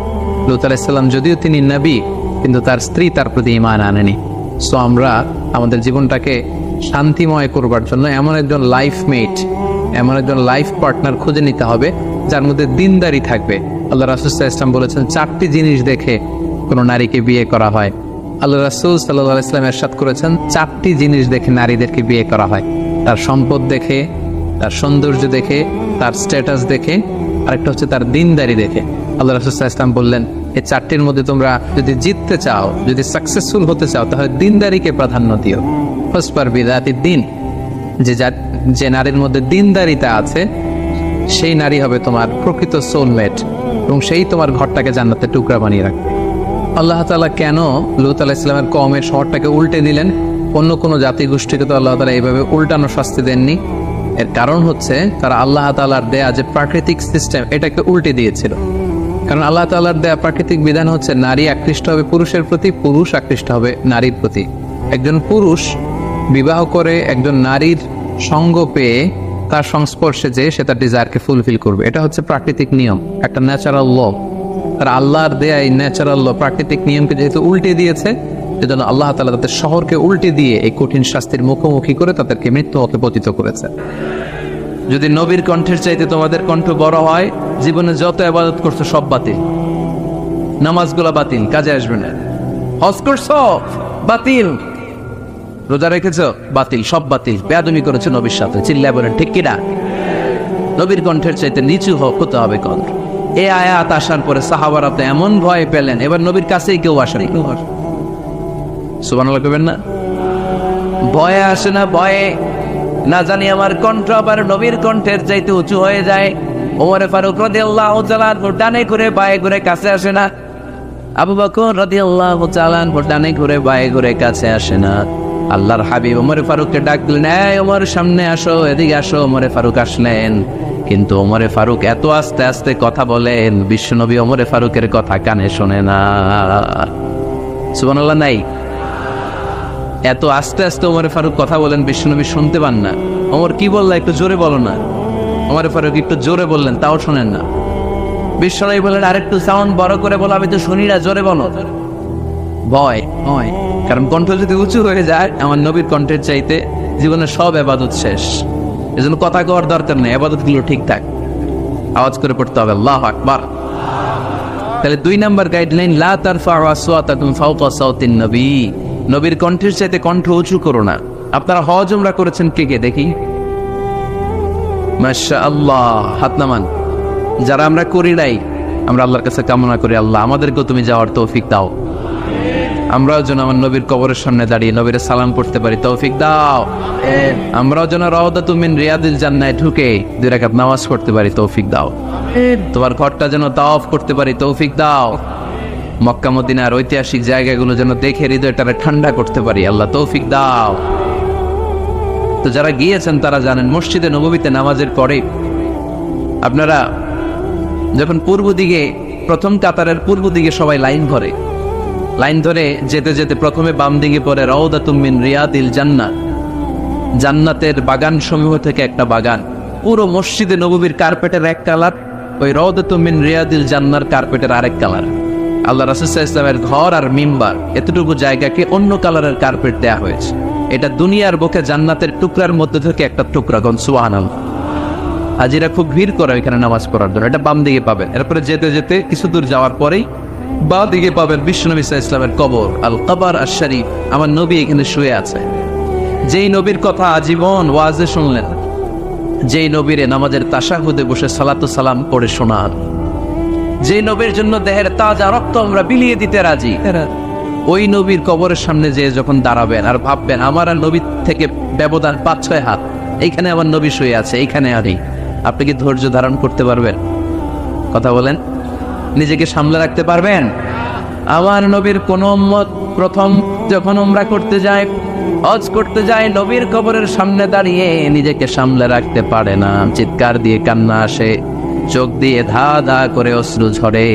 লূত আলাইহিস সালাম যদিও তিনি নবী, কিন্তু তার স্ত্রী তার প্রতি ঈমান আনেনি। সো আমরা আমাদের জীবনটাকে শান্তিময় করবার জন্য এমন একজন লাইফমেট, এমন একজন লাইফ পার্টনার খুঁজে নিতে হবে যার মধ্যে দিনদারি থাকবে। আল্লাহ রাসূল সাল্লাল্লাহু আলাইহি ওয়াসাল্লাম বলেছেন 4টি জিনিস দেখে কোনো নারীকে বিয়ে করা হয়। আল্লাহ রাসূল সাল্লাল্লাহু আলাইহি ওয়াসাল্লাম ইরশাদ করেছেন 4টি জিনিস দেখে নারীদেরকে বিয়ে করা হয়। তার সম্পদ দেখে, তার সৌন্দর্য দেখে, তার স্ট্যাটাস দেখে, আরেকটা হচ্ছে তার দিনদারি দেখে। আল্লাহ রাসূল সাল্লাল্লাহু আলাইহি ওয়াসাল্লাম বললেন এই 4টির মধ্যে তোমরা যদি জিততে চাও, যদি সাকসেসফুল হতে চাও, তাহলে দিনদারিকে প্রাধান্য দিও। ফাসবার বিযাতিদ দ্বীন, যে নারীর মধ্যে দিনদারিতা আছে সেই নারী হবে তোমার প্রকৃত সোলমেট, এবং সেই তোমার ঘরটাকে জান্নাতের টুকরা বানিয়ে রাখবে। আল্লাহ তাআলা কেন লূত আলাইহিস সালামের কওমের শহরটাকে উল্টে দিলেন? অন্য কোনো জাতিগোষ্ঠীকে তো আল্লাহ তাআলা এইভাবে উল্টানো শাস্তি দেননি। এর কারণ হচ্ছে তারা আল্লাহ তাআলার দেয়া যে প্রাকৃতিক সিস্টেম এটাকে উল্টে দিয়েছিল। কারণ আল্লাহ তাআলার দেয়া প্রাকৃতিক বিধান হচ্ছে নারী আকৃষ্ট হবে পুরুষের প্রতি, পুরুষ আকৃষ্ট হবে নারীর প্রতি। একজন পুরুষ বিবাহ করে একজন নারীর সঙ্গ পেয়ে তার সংস্পর্শে যে সে তার ডিজায়ারকে ফুলফিল করবে, এটা হচ্ছে প্রাকৃতিক নিয়ম, একটা ন্যাচারাল ল। আর আল্লাহর দেয়া এই ন্যাচারাল ল, প্রাকৃতিক নিয়মকে যেহেতু উল্টে দিয়েছে, এজন্য আল্লাহ তাআলা তাদের শহরকে উল্টে দিয়ে এই কঠিন শাস্তির মুখোমুখি করে তাদেরকে মৃত্যু হতে পতিত করেছেন। যদি নবীর কণ্ঠের চাইতে তোমাদের কণ্ঠ বড় হয়, জীবনে যত ইবাদত করছো সব বাতিল, নামাজগুলো বাতিল, কাজে আসবে না। হজ করছো বাতিল, রোজা রেখেছো বাতিল, সব বাতিল। বেয়াদবি করেছো নবীর সাথে, চিল্লায় বলেন ঠিক কিনা? নবীর কণ্ঠের চাইতে নিচু হতে হবে কণ্ঠ। এই আয়াত আসার পরে সাহাবারা তো এমন ভয় পেলেন, এবার নবীর কাছেই কেউ আসেনি। সুবহানাল্লাহ কইবেন না? ভয়ে আসে না, ভয়ে না জানি আমার কণ্ঠ আবার নবীর কণ্ঠের চাইতে উঁচু হয়ে যায়। ওমরে ফারুক রাদিয়াল্লাহু তাআলা ডানে ঘুরে বায়ে ঘুরে কাছে আসে না, আবু বকর রাদিয়াল্লাহু তাআলা ডানে ঘুরে বায়ে ঘুরে কাছে আসে না। আল্লাহর হাবিব ওমরে ফারুককে ডাক দিলেন, এই ওমর সামনে আসো, এদিকে আসো। ওমরে ফারুক আসলেন, কিন্তু ওমরে ফারুক এত আস্তে আস্তে কথা বলেন, বিশ্বনবী ওমরে ফারুকের কথা কানে শোনে না। সুবহানাল্লাহ নাই? এত আস্তে আস্তে ওমরে ফারুক কথা বলেন, বিশ্বনবী শুনতে পান না। ওমর কি বললা, একটু জোরে বলো না। ওমরে ফারুক একটু জোরে বললেন, তাও শোনেন না। বিশ্বনবী বললেন, আরেকটু সাউন্ড বড় করে বলো, আমি তো শুনি না, জোরে বলো। ভয়, কারণ কণ্ঠ যদি উঁচু হয়ে যায় আমার নবীর কণ্ঠের চাইতে, জীবনের সব ইবাদত শেষ। এজন্য কথা কওয়ার দরকার নেই, ইবাদত গুলো ঠিকঠাক আওয়াজ করে পড়তে হবে, আল্লাহু আকবার। তাহলে 2 নাম্বার গাইডলাইন, লা তারফাউ আসওয়াতাকুম ফাওকা সাওতিন নবী। নবীর কণ্ঠের চাইতে কণ্ঠ উঁচু করো না। আপনারা হজ উমরা করেছেন কে কে দেখি? মাশাআল্লাহ, হাত নামান। যারা আমরা করি নাই, আমরা আল্লাহর কাছে কামনা করি, আল্লাহ আমাদেরকেও তুমি যাওয়ার তৌফিক দাও। আমরাও যেন আমার নবীর কবরের সামনে দাঁড়িয়ে নবীর সালাম পড়তে পারি, তৌফিক দাও। আমরাও যেন রাউদাতুম মিন রিয়াদিল জান্নাহ ঢুকে 2 রাকাত নামাজ পড়তে পারি, তৌফিক দাও। তোমার ঘরটা যেন তাওয়াফ করতে পারি, তৌফিক দাও। মক্কা মদিনার ঐতিহাসিক জায়গাগুলো যেন দেখে হৃদয়টারে ঠান্ডা করতে পারি, আল্লাহ তৌফিক দাও। তো যারা গিয়েছেন তারা জানেন, মসজিদে নববীতে নামাজের পরে আপনারা যখন পূর্ব দিকে, প্রথম কাতারের পূর্ব দিকে সবাই লাইন ধরে, লাইন ধরে যেতে যেতে প্রথমে বাম দিকে পড়ে রাউদাতুম মিন রিয়াদিল জান্নাহ, জান্নাতের বাগান সমূহ থেকে একটা বাগান। পুরো মসজিদে নববীর কার্পেটের এক কালার, ওই রাউদাতুম মিন রিয়াদিল জান্নাহর কার্পেটের আরেক কালার। আল্লাহ রাসূল সাল্লাল্লাহু আলাইহি ওয়াসাল্লামের ঘর আর মিম্বার এতটুকু জায়গাকে অন্য কালারের কার্পেট দেয়া হয়েছে। এটা দুনিয়ার বুকে জান্নাতের টুকরার মধ্যে থেকে একটা টুকরা। গণ সুবহানাল্লাহ। হাজিরা খুব ভিড় করে এখানে নামাজ পড়ার জন্য। এটা বাম দিকে পাবেন। এরপরে যেতে যেতে কিছু দূর যাওয়ার পরেই বাঁ দিকে পাবেন বিশ্বনবী সাল্লাল্লাহু আলাইহি ওয়াসাল্লামের কবর, আল কবর আশ-শরীফ। আমার নবী এখানে শুয়ে আছে। যেই নবীর কথা আজীবন ওয়াজে শুনলেন, যেই নবীরে নামাজের তাশাহুদে বসে সালাতু সালাম পড়ে শোনান, যে নবীর জন্য দেহের তাজা রক্ত আমরা বিলিয়ে দিতে রাজি, ওই নবীর কবরের সামনে যে যখন দাঁড়াবেন আর ভাববেন আমার আর নবীর থেকে ব্যবধান 5-6 হাত, এইখানে আমার নবী শুয়ে আছে, এইখানে আরই, আপনি কি ধৈর্য ধারণ করতে পারবেন? কথা বলেন, নিজেকে সামলে রাখতে পারবেন? আমার নবীর কোন উম্মত প্রথম যখন উমরা করতে যায়, হজ করতে যায়, নবীর কবরের সামনে দাঁড়িয়ে নিজেকে সামলে রাখতে পারে না, চিৎকার দিয়ে কান্না আসে, চোখ দিয়ে ধা ধা করে অশ্রু ঝরে।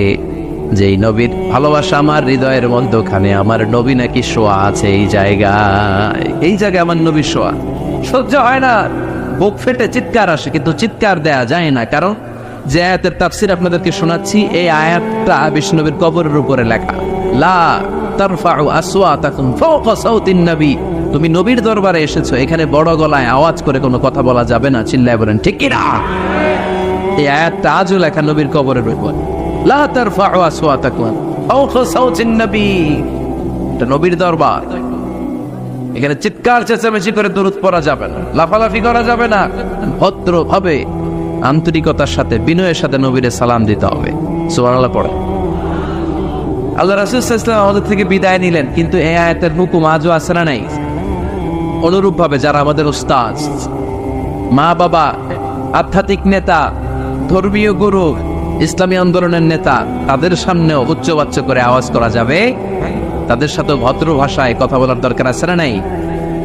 যেই নবীর ভালোবাসা আমার হৃদয়ের মধ্যখানে, আমার নবী নাকি শোয়া আছে এই জায়গায়, এই জায়গায় আমার নবী শোয়া। সহ্য হয় না, বুক ফেটে চিৎকার আসে, কিন্তু চিৎকার দেয়া যায় না। কারণ যে আয়াতের তাফসীর আপনাদেরকে শোনাচ্ছি, এই আয়াতটা বিষ্ণুনবীর কবরের উপরে লেখা, লা তারফাউ আসওয়াতাকুম ফাওকা সাওতিন নবী। তুমি নবীর দরবারে এসেছো, এখানে বড় গলায় আওয়াজ করে কোনো কথা বলা যাবে না, চিল্লায় বলেন ঠিক কি না? এই আয়াতটা আজও লেখা নবীর কবরের উপর, লা তারফাউ আসওয়াতাকুম ফাওকা সাওতিন নবী। এটা নবীর দরবার, এখানে চিৎকার চেঁচামেচি করে দরুদ পড়া যাবে না, লাফালাফি করা যাবে না, ভদ্রভাবে আন্তরিকতার সাথে বিনয়ের সাথে নবীরে সালাম দিতে হবে। সুবহানাল্লাহ পড়ে। আল্লাহ রাসূল সাল্লাল্লাহু আলাইহি ওয়াসাল্লাম আমাদের থেকে বিদায় নিলেন, কিন্তু এই আয়াতের হুকুম আজও আছে না নাই? অনুরূপ ভাবে যারা আমাদের উস্তাদ, মা বাবা, আধ্যাত্মিক নেতা, ধর্মীয় গুরু, ইসলামী আন্দোলনের নেতা, তাদের সামনেও উচ্চবাচ্য করে আওয়াজ করা যাবে, তাদের সাথে ভদ্র ভাষায় কথা বলার দরকার আছে না নাই?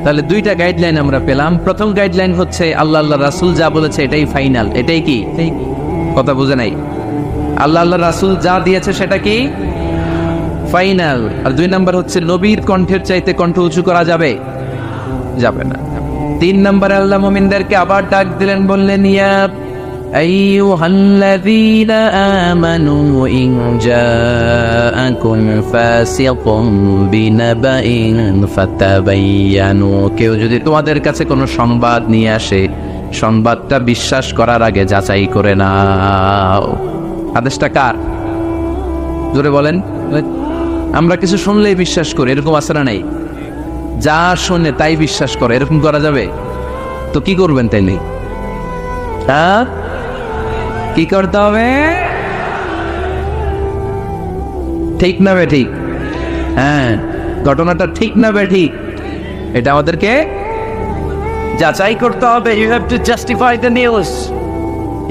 তাহলে 2টা গাইডলাইন আমরা পেলাম। প্রথম গাইডলাইন হচ্ছে আল্লাহ রাসূল যা বলেছে এটাই ফাইনাল। এটাই কি? কথা বুঝে নাই? আল্লাহ রাসূল যা দিয়েছে সেটা কি ফাইনাল। আর 2 নাম্বার হচ্ছে নবীর কণ্ঠের চাইতে কণ্ঠ উঁচু করা যাবে যাবে না। 3 নম্বরে আল্লাহ মুমিনদেরকে আবার ডাক দিলেন, বললেন ইয়া أيها الذين آمنوا إن جاءكم فاسق بنبأ فتبينوا কেউ যদি তোমাদের কাছে কোনো সংবাদ নিয়ে আসে সংবাদটা বিশ্বাস করার আগে যাচাই করে নাও। আদেশটা কার? জোরে বলেন। আমরা কিছু শুনলেই বিশ্বাস করি, এরকম আছে না নাই? যা শুনে তাই বিশ্বাস করে, এরকম করা যাবে? তো কি করবেন তাইলে? কি করতে হবে? ঠিক না বে ঠিক? হ্যাঁ, ঘটনাটা ঠিক না বে ঠিক, এটা আমাদেরকে যাচাই করতে হবে। You have to justify the news.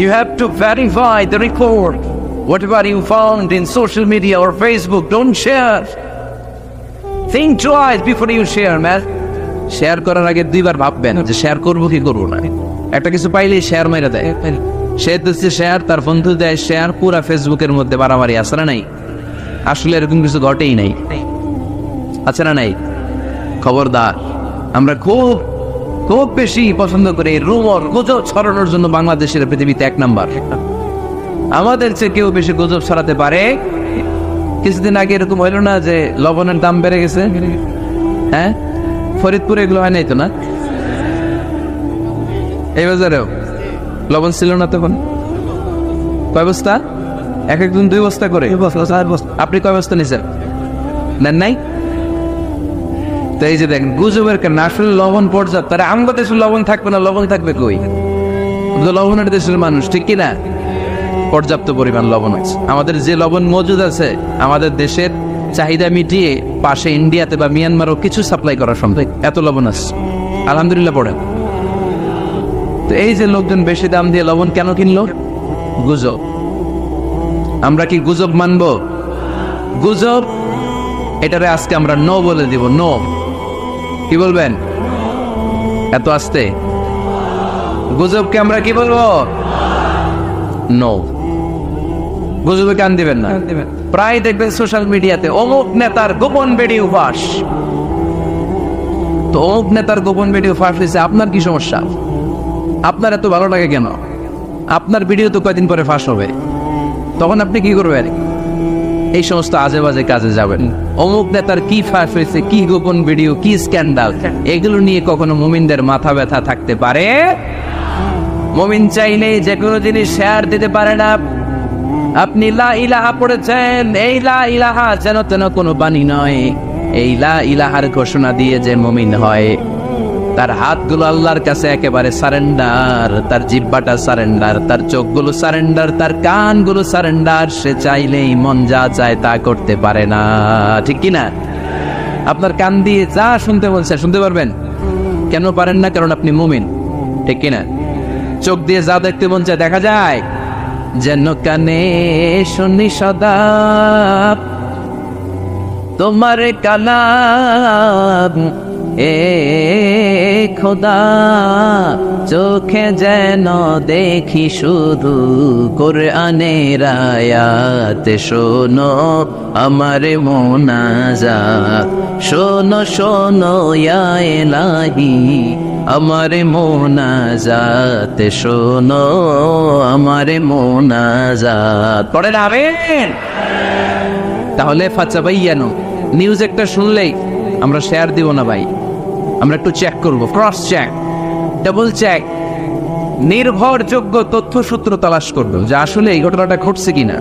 You have to verify the report. Whatever you found in social media or Facebook, don't share. Think twice before you share, man. Share করার আগে দুইবার ভাববেন যে শেয়ার করবো কি করবো না। একটা কিছু পাইলেই শেয়ার মেরে দেয়, সে দিচ্ছে শেয়ার, তার বন্ধু দেয় শেয়ার, পুরা ফেসবুকের মধ্যে বাড়াবাড়ি আছে না নাই? আসলে এরকম কিছু ঘটেই নাই, আছে না নাই? খবরদার, আমরা খুব খুব বেশি পছন্দ করি রুমর, গুজব ছড়ানোর জন্য বাংলাদেশের পৃথিবীতে 1 নাম্বার। আমাদের চেয়ে কেউ বেশি গুজব ছড়াতে পারে। কিছুদিন আগে এরকম হইল না যে লবণের দাম বেড়ে গেছে? হ্যাঁ, ফরিদপুরে এগুলো হয় নাই তো না? এই বাজারেও লবণ ছিল না তখন? কয় বস্তা? এক একজন 2 বস্তা করে। আপনি কয় বস্তা নিছেন? নেন নাই? তো এই যে দেখেন গুজবের কারণে আসলে লবণ পর্যাপ্ত। তারা আমাদের দেশের লবণ থাকবে না, লবণ থাকবে কই? লবণের দেশের মানুষ, ঠিক কিনা? পর্যাপ্ত পরিমাণ লবণ আছে। আমাদের যে লবণ মজুদ আছে আমাদের দেশের চাহিদা মিটিয়ে পাশে ইন্ডিয়াতে বা মিয়ানমারও কিছু সাপ্লাই করা সম্ভব, এত লবণ আছে আলহামদুলিল্লাহ। পড়েন তো এই যে লোকজন বেশি দাম দিয়ে লবণ কেন কিনলো? গুজব। আমরা কি গুজব মানব? গুজব এটারে আজকে আমরা নো বলে দিব। নো। কি বলবেন? এত আস্তে গুজবকে আমরা কি বলবো? নো। গুজবে কান দিবেন না। প্রায় দেখবেন সোশ্যাল মিডিয়াতে অমুক নেতার গোপন ভিডিও ফাঁস। তো অমুক নেতার গোপন ভিডিও ফাঁস হয়েছে, আপনার কি সমস্যা? আপনার এত ভালো লাগে কেন? আপনার ভিডিও তো কয়দিন পরে ফাঁস হবে, তখন আপনি কি করবেন? এই সমস্ত আজে বাজে কাজে যাবেন। অমুক নেতার কি ফাঁস হয়েছে, কি গোপন ভিডিও, কি স্ক্যান্ডাল, এগুলো নিয়ে কখনো মুমিনদের মাথা ব্যথা থাকতে পারে? মুমিন চাইলেই যে কোনো জিনিস শেয়ার দিতে পারে না। আপনি লা ইলাহা পড়েছেন, এই লা ইলাহা যেন তেন কোনো বাণী নয়। এই লা ইলাহার ঘোষণা দিয়ে যে মুমিন হয়, তার হাতগুলো আল্লাহর কাছে একেবারে সারেন্ডার, তার জিহ্বাটা সারেন্ডার, তার চোখগুলো সারেন্ডার, তার কানগুলো সারেন্ডার। সে চাইলেই মন যা চায় তা করতে পারে না, ঠিক কিনা? আপনার কান দিয়ে যা শুনতে বলছে শুনতে পারবেন। কেন পারেন না? কারণ আপনি মুমিন, ঠিক কিনা? চোখ দিয়ে যা দেখতে মন চায় দেখা যায়। যেন কানে শুনি সদা তোমার কালাম, এ খোদা চোখে যেন দেখি শুধু কোরআনের আয়াত। শোনো আমার মোনাজাত, শোনো শোনো ইয়া ইলাহি আমার মোনাজাত, শোনো আমার মোনাজাত। পড়েন আমিন। তাহলে ফাতাবাইয়ানু, নিউজ একটা শুনলেই আমরা শেয়ার দিব না ভাই, আমরা একটু চেক করব, ক্রস চেক, ডাবল চেক, নির্ভরযোগ্য তথ্যসূত্র তালাশ করব যে আসলে এই ঘটনাটা ঘটছে কিনা।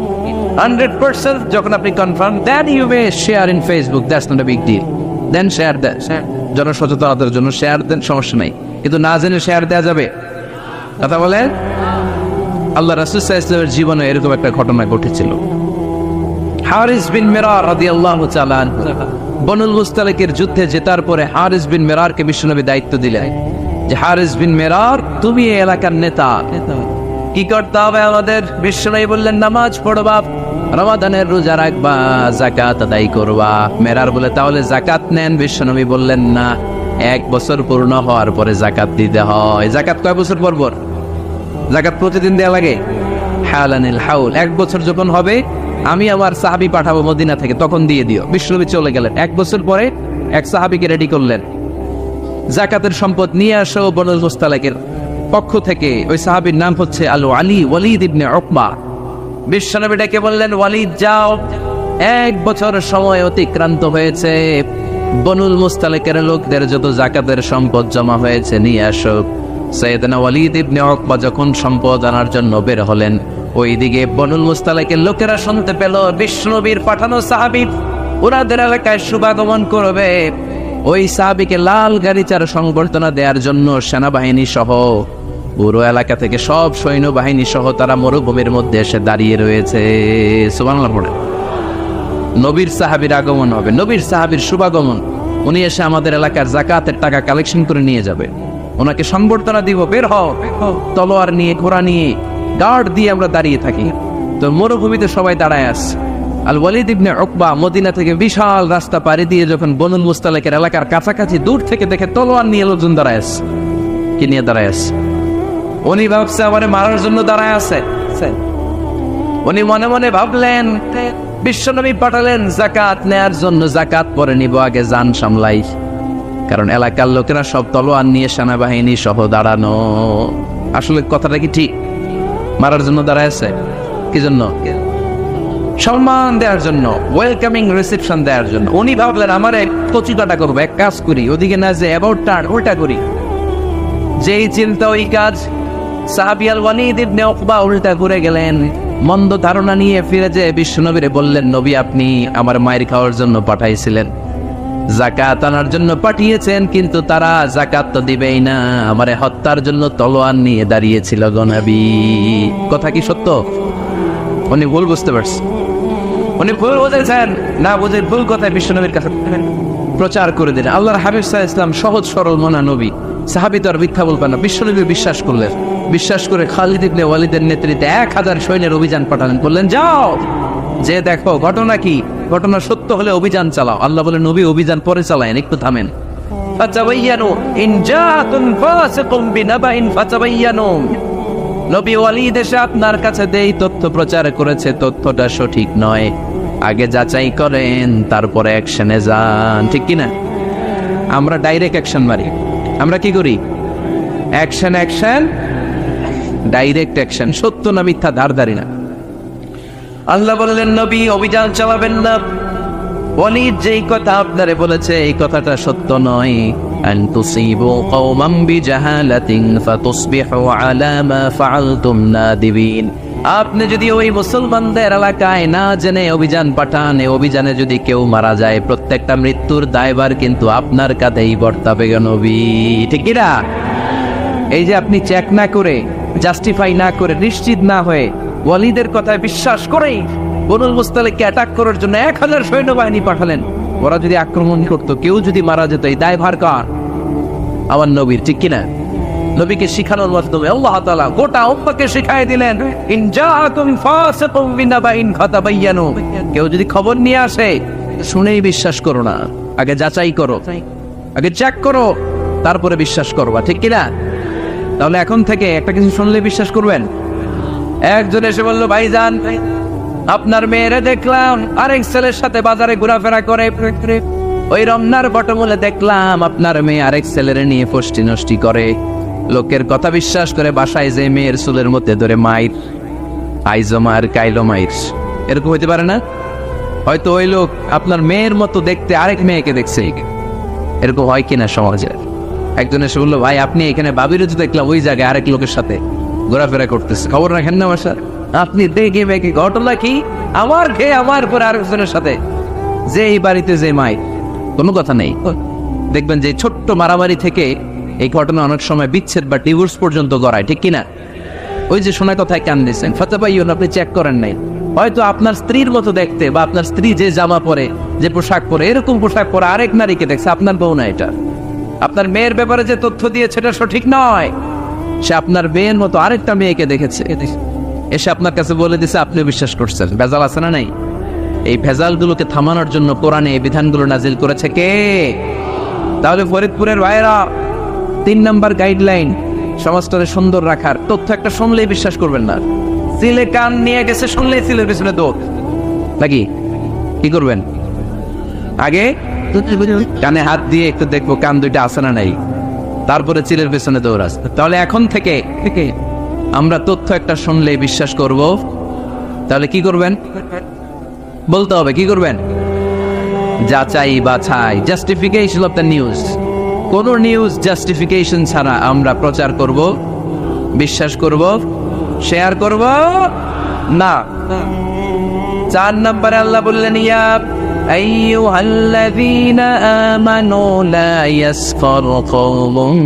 100% যখন আপনি confirm, then you may share in Facebook, that's not a big deal. দেন শেয়ার দেন, জনসচেতনতার জন্য শেয়ার দেন, সমস্যা নাই। কিন্তু না জেনে শেয়ার দেওয়া যাবে? কথা বলেন। আল্লাহ রাসূল সাল্লাল্লাহু আলাইহি ওয়াসাল্লামের জীবনে এরকম একটা ঘটনা ঘটেছিল। হারিস বিন মিরার রাদিয়াল্লাহু তাআলা বনুল মুস্তালিকের যুদ্ধে জেতার পরে হারিস বিন মিরারকে বিশ্বনবী দায়িত্ব দিলেন যে হারিস বিন মিরার, তুমি এই এলাকার নেতা, কি করতে হবে আমাদের? বিশ্বনবী বললেন নামাজ পড়বা, রমাদানের রোজা রাখবা, যাকাত আদায় করবা। মেরার বলে তাহলে যাকাত নেন। বিশ্বনবী বললেন না, 1 বছর পূর্ণ হওয়ার পরে যাকাত দিতে হয়। যাকাত কয় বছর পর পর? যাকাত প্রতিদিন দেয়া লাগে। হালানিল হাউল, 1 বছর যখন হবে আমি আমার সাহাবী পাঠাবো মদিনা থেকে, তখন দিয়ে দিও। বিশ্বনবী চলে গেলেন। 1 বছর পরে এক সাহাবীকে রেডি করলেন, যাকাতের সম্পদ নিয়ে আসো বনুল মুস্তালিকের পক্ষ থেকে, ওই সাহাবীর নাম হচ্ছে ওয়ালিদ ইবনে উকবা। বিশ্বনবী ডেকে বললেন, ওয়ালিদ যাও, 1 বছর সময় অতিক্রান্ত হয়েছে, বনুল মুস্তালিকের লোকদের যত যাকাতের সম্পদ জমা হয়েছে নিয়ে আসো। সাইয়েদনা ওয়ালিদ ইবনে উকবা যখন সম্পদ আনার জন্য বের হলেন, ওইদিকে বনুল মুস্তালিকের লোকেরা শুনতে পেল বিশ্বনবীর পাঠানো সাহাবী ওনাদের এলাকায় শুভাগমন করবে। ওই সাহাবীকে লাল গাড়িচার সংবর্ধনা দেওয়ার জন্য সেনাবাহিনী সহ পুরো এলাকা থেকে সব সৈন্যবাহিনী সহ তারা মরুভূমির মধ্যে এসে দাঁড়িয়ে রয়েছে। সুবহানাল্লাহ পড়ে। নবীর সাহাবীর আগমন হবে, নবীর সাহাবীর শুভাগমন। উনি এসে আমাদের এলাকার যাকাতের টাকা কালেকশন করে নিয়ে যাবে, ওনাকে সংবর্ধনা দিব, বের হও। তলোয়ার নিয়ে, ঘোড়া নিয়ে, গার্ড দিয়ে আমরা দাঁড়িয়ে থাকি। তো মরুভূমিতে সবাই দাঁড়ায় আছে। ওয়ালিদ ইবনে উকবা মদিনা থেকে বিশাল রাস্তা পাড়ি দিয়ে যখন বনুল মুস্তালিকের এলাকার কাছাকাছি দূর থেকে দেখে তলোয়ার নিয়ে লোকজন দাঁড়ায় আছে। কি নিয়ে দাঁড়ায় আছে? উনি ভাবছে আমারে মারার জন্য দাঁড়ায় আছে। উনি মনে মনে ভাবলেন বিশ্বনবী পাঠালেন যাকাত নেয়ার জন্য, যাকাত পরে নিব, আগে জান সামলাই। কারণ এলাকার লোকেরা সব তলোয়ার নিয়ে সেনাবাহিনী সহ দাঁড়ানো। আসলে কথাটা কি ঠিক? মারার জন্য দাঁড়ায় আছে। কি জন্য? সম্মান দেওয়ার জন্য, ওয়েলকামিং রিসেপশন দেওয়ার জন্য। উনি ভাবলেন আমারে কচিকাটা করবো, এক কাজ করি, ওদিকে না যে অ্যাবাউট টার্ন উল্টা করি। যেই চিন্তা ওই কাজ। সাহাবী ওয়ালিদ ইবনে উকবা উল্টা ঘুরে গেলেন, মন্দ ধারণা নিয়ে ফিরে যেয়ে বিশ্বনবীরে বললেন, নবী আপনি আমার মায়ের খাওয়ার জন্য পাঠাইছিলেন, যাকাত আনার জন্য পাঠিয়েছেন, কিন্তু তারা যাকাত তো দিবেই না, আমারে হত্যার জন্য তলোয়ার নিয়ে দাঁড়িয়েছিল গো নবী। কথা কি সত্য? উনি ভুল বুঝতে পারছেন, উনি ভুল বুঝেছেন। না বুঝে ভুল কথায় বিশ্বনবীর কাছে প্রচার করে দিলেন। আল্লাহর হাবিব সাল্লাল্লাহু আলাইহি ওয়াসাল্লাম সহজ সরল মনা নবী, সাহাবী তো আর মিথ্যা বলবেন না। বিশ্বনবী বিশ্বাস করলেন। বিশ্বাস করে খালিদ ইবনে ওয়ালিদের নেতৃত্বে 1000 সৈন্যের অভিযান পাঠালেন। বললেন যাও, যে দেখো ঘটনা কি, ঘটনা সত্য হলে অভিযান চালাও। আল্লাহ বলেন নবী অভিযান পরে চালায়েন, একটু থামেন। ফাতাবায়ানু ইন জাআতুন ফাসিকুম বিনাবাইন ফাতাবায়ানু। নবী ওয়ালিদ এসে আপনার কাছে দেই তথ্য প্রচার করেছে, তথ্যটা সঠিক নয়, আগে যাচাই করেন, তারপরে অ্যাকশনে যান। ঠিক কি না? আমরা ডাইরেক্ট অ্যাকশন মারি। আমরা কি করি? Action, action, direct action. সত্য না মিথ্যা ধারধারি না। আল্লাহ বললেন নবী অভিযান চালাবেন না। ওয়ালিদ যেই কথা আপনারে বলেছে এই কথাটা সত্য নয়। আন তুসিবু কওমান বিজাহালাতিন ফাতুসবিহু আলা মা ফাআলতুম নাদিবিন। আপনি যদি ওই মুসলমানদের এলাকায় না জেনে অভিযান পাঠান, এই অভিযানে যদি কেউ মারা যায়, প্রত্যেকটা মৃত্যুর দায়ভার কিন্তু আপনার কাঁধেই বর্তাবে গো নবী। ঠিক কি না? এই যে আপনি চেক না করে, জাস্টিফাই না করে, নিশ্চিত না হয়ে ওয়ালিদের কথায় বিশ্বাস করেই বনুল মুস্তালিককে অ্যাটাক করার জন্য 1000 সৈন্যবাহিনী পাঠালেন। ওরা যদি আক্রমণ করতো, কেউ যদি মারা যেত, এই দায়ভার কার? আমার নবীর। ঠিক কিনা? নবীকে শিখানোর মাধ্যমে আল্লাহ তাআলা গোটা উম্মতকে শিখাই দিলেন, ইন জাআকুম ফাসিকুম বিনাবাইন ফাতাবায়ানু। কেউ যদি খবর নিয়ে আসে, শুনেই বিশ্বাস করো না, আগে যাচাই করো, আগে চেক করো, তারপরে বিশ্বাস করবা। ঠিক কিনা? তাহলে এখন থেকে একটা কিছু শুনলে বিশ্বাস করবেন? একজন এসে বলল, ভাইজান আপনার মেয়েরে দেখলাম আরেক ছেলের সাথে বাজারে ঘোরাফেরা করে, ওই রমনার বটমূলে দেখলাম আপনার মেয়ে আরেক ছেলের নিয়ে ফষ্টি নষ্টি করে। লোকের কথা বিশ্বাস করে বাসায় যে মেয়ের চুলের মধ্যে ধরে মাইর, আইজো মার কাইলো মাইর। এরকম হইতে পারে না? হয়তো ওই লোক আপনার মেয়ের মতো দেখতে আরেক মেয়েকে দেখছে। এরকম হয় কিনা সমাজে? একজন এসে বললো, ভাই আপনি এখানে বাবিরও তো দেখলাম ওই জায়গায় আরেক লোকের সাথে ঘোরাফেরা করতেছে, খবর রাখেন না বাসার? আপনি দেখে মেঘে ঘটনা কি? আমার খেয়ে আমার পরে আরেকজনের সাথে, যে এই বাড়িতে যে মাই, কোনো কথা নেই। দেখবেন যে ছোট্ট মারামারি থেকে এই ঘটনা অনেক সময় বিচ্ছেদ বা ডিভোর্স পর্যন্ত গড়ায়। ঠিক কিনা? ওই যে শোনা কথায় কান দিয়েছেন, ফাতাবায়ানু, আপনি চেক করেন নাই। হয়তো আপনার স্ত্রীর মতো দেখতে বা আপনার স্ত্রী যে জামা পরে, যে পোশাক পরে, এরকম পোশাক পরে আরেক নারীকে দেখছে, আপনার বউ না এটা। আপনার মেয়ের ব্যাপারে যে তথ্য দিয়েছে এটা সঠিক নয়, সে আপনার মেয়ের মতো আরেকটা মেয়েকে দেখেছে, এসে আপনার কাছে বলে দিছে, আপনিও বিশ্বাস করছেন। ভেজাল আছে না নাই? এই ভেজালগুলোকে থামানোর জন্য কোরআনে এই বিধানগুলো নাজিল করেছে কে? তাহলে ফরিদপুরের ভাইরা 3 নাম্বার গাইডলাইন, সমাজটাকে সুন্দর রাখার তথ্য একটা শুনলেই বিশ্বাস করবেন না। সিলে কান নিয়ে গেছে, শুনলেই সিলের পিছনে দৌড় নাকি? কি করবেন? আগে কানে হাত দিয়ে একটু দেখবো কান দুইটা আছে না নাই। তারপরে চিলের পেছনে দৌড়াস। তাহলে এখন থেকে আমরা তথ্য একটা শুনলে বিশ্বাস করব, তাহলে কি করবেন বলতে হবে, কি করবেন? যাচাই বাছাই, জাস্টিফিকেশন অফ দ্য নিউজ। কোন নিউজ জাস্টিফিকেশন ছাড়া আমরা প্রচার করব, বিশ্বাস করব, শেয়ার করব না। 4 নম্বরে আল্লাহ বললেন, ইয়া আইয়ুহাল্লাযীনা আমানু লা ইয়াসখার কওমুম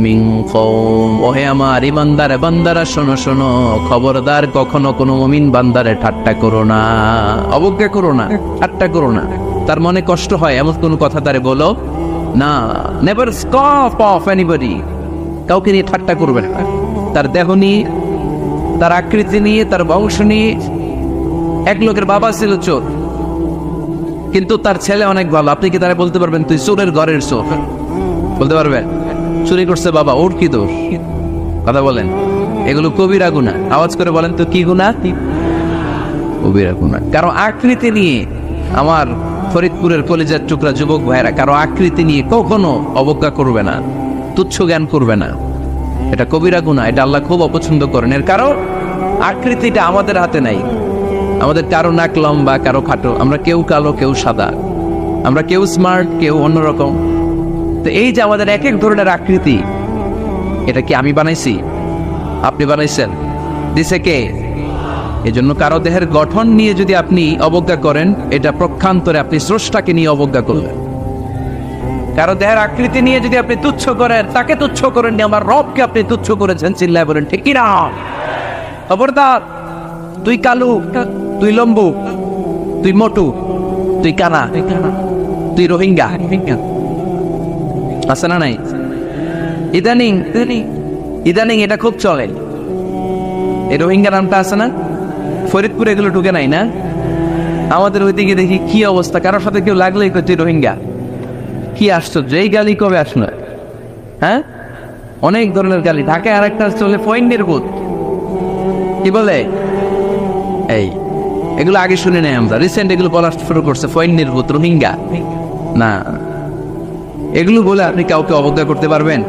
মিন কওম। ওহে আমার ঈমানদার বান্দারা, শোনো শোনো, খবরদার কখনো কোনো মুমিন বান্দারে ঠাট্টা করো না, অবজ্ঞা করো না, ঠাট্টা করো না। তার মনে কষ্ট হয় এমন কোনো কথা তারে বলো না। Never scoff off anybody. কাউকে নিয়ে ঠাট্টা করবে না, তার দেহ নিয়ে, তার আকৃতি নিয়ে, তার বংশ নিয়ে। এক লোকের বাবা ছিল চোর, কিন্তু তার ছেলে অনেক ভালো। আপনি কি তারা বলতে পারবেন তুই চোরের ঘরের চোর? বলতে পারবেন? চুরি করছে বাবা, ওর কি দোষ? কথা বলেন। এগুলো কবিরা গুনাহ। আওয়াজ করে বলেন তো কি গুনাহ? কবিরা গুনাহ। কারো আকৃতি নিয়ে, আমার ফরিদপুরের কলিজার টুকরা যুবক ভাইরা, কারো আকৃতি নিয়ে কখনো অবজ্ঞা করবে না, তুচ্ছ জ্ঞান করবে না। এটা কবিরা গুনাহ, এটা আল্লাহ খুব অপছন্দ করেন। এর কারণ আকৃতিটা আমাদের হাতে নাই। আমাদের কারো নাক লম্বা, কারো খাটো, আমরা কেউ কালো, কেউ সাদা, আমরা কেউ স্মার্ট, কেউ অন্যরকম। তো এই যে আমাদের এক এক ধরনের আকৃতি, এটা কি আমি বানাইছি? আপনি বানাইছেন? দিছে কে? এজন্য কারো দেহের গঠন নিয়ে যদি আপনি অবজ্ঞা করেন, এটা প্রক্ষান্তরে আপনি স্রষ্টাকে নিয়ে অবজ্ঞা করলেন। কারো দেহের আকৃতি নিয়ে যদি আপনি তুচ্ছ করেন, তাকে তুচ্ছ করেননি, আমার রবকে আপনি তুচ্ছ করেছেন। চিল্লায় বলেন ঠিক কি না? খবরদার, তুই কালু, তুই লম্বু, তুই মোটু, তুই কানা, তুই রোহিঙ্গা, আছে না নাই? ইদানিং এটা খুব চলে। এই রোহিঙ্গা নামটা আছে না? ফরিদপুরে এগুলো ঢুকে নাই না? আমাদের ওইদিকে দেখি কি অবস্থা, কারোর সাথে কেউ লাগলেই তুই রোহিঙ্গা। কি আশ্চর্য, এই গালি কবে আসলো? হ্যাঁ, অনেক ধরনের গালি। ঢাকায় আর একটা চলে ফইন্নির ভূত, কি বলে? এই এগুলো আগে শুনে নেই আমরা, রিসেন্ট এগুলো বলা শুরু করছে, ফইন্নির ভূত, রোহিঙ্গা। না, এগুলো বলে আপনি কাউকে অবজ্ঞা করতে পারবেন?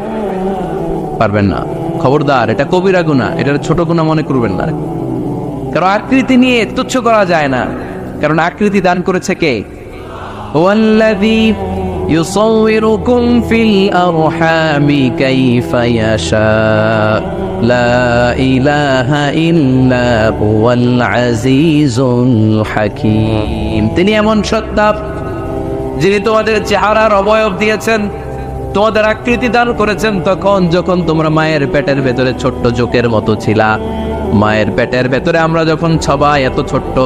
পারবেন না। খবরদার, এটা কবিরা গুনাহ, এটা ছোট গুনাহ মনে করবেন না। কারণ আকৃতি নিয়ে তুচ্ছ করা যায় না, কারণ আকৃতি দান করেছে কে? ওয়াল্লাযী ইউসাউইরুকুম ফিল আরহামি কাইফা ইয়াশা লা ইলাহা ইল্লা হুয়াল আজিজুল হাকীম। তিনি এমন সত্তা যিনি তোমাদের চেহারার অবয়ব দিয়েছেন, তোমাদের আকৃতি দান করেছেন তখন যখন তোমরা মায়ের পেটের ভেতরে ছোট্ট জোকের মতো ছিলা। মায়ের পেটের ভেতরে আমরা যখন সবাই এত ছোট্ট,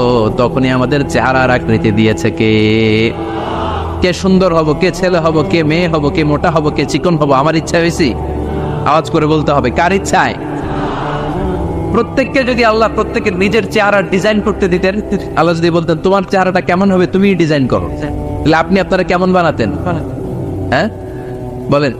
তখনই আমাদের চেহারার আকৃতি দিয়েছে কে? কে সুন্দর হব, কে ছেলে হব, কে মেয়ে হব, কে মোটা হব, কে চিকন হব? আমার ইচ্ছা বেশি? আওয়াজ করে বলতে হবে, কার ইচ্ছায়? প্রত্যেককে যদি আল্লাহ প্রত্যেকের নিজের চেহারা ডিজাইন করতে দিতেন, আল্লাহ যদি বলতেন তোমার চেহারাটা কেমন হবে তুমি ডিজাইন করো, তাহলে আপনি আপনারা কেমন বানাতেন? হ্যাঁ বলেন।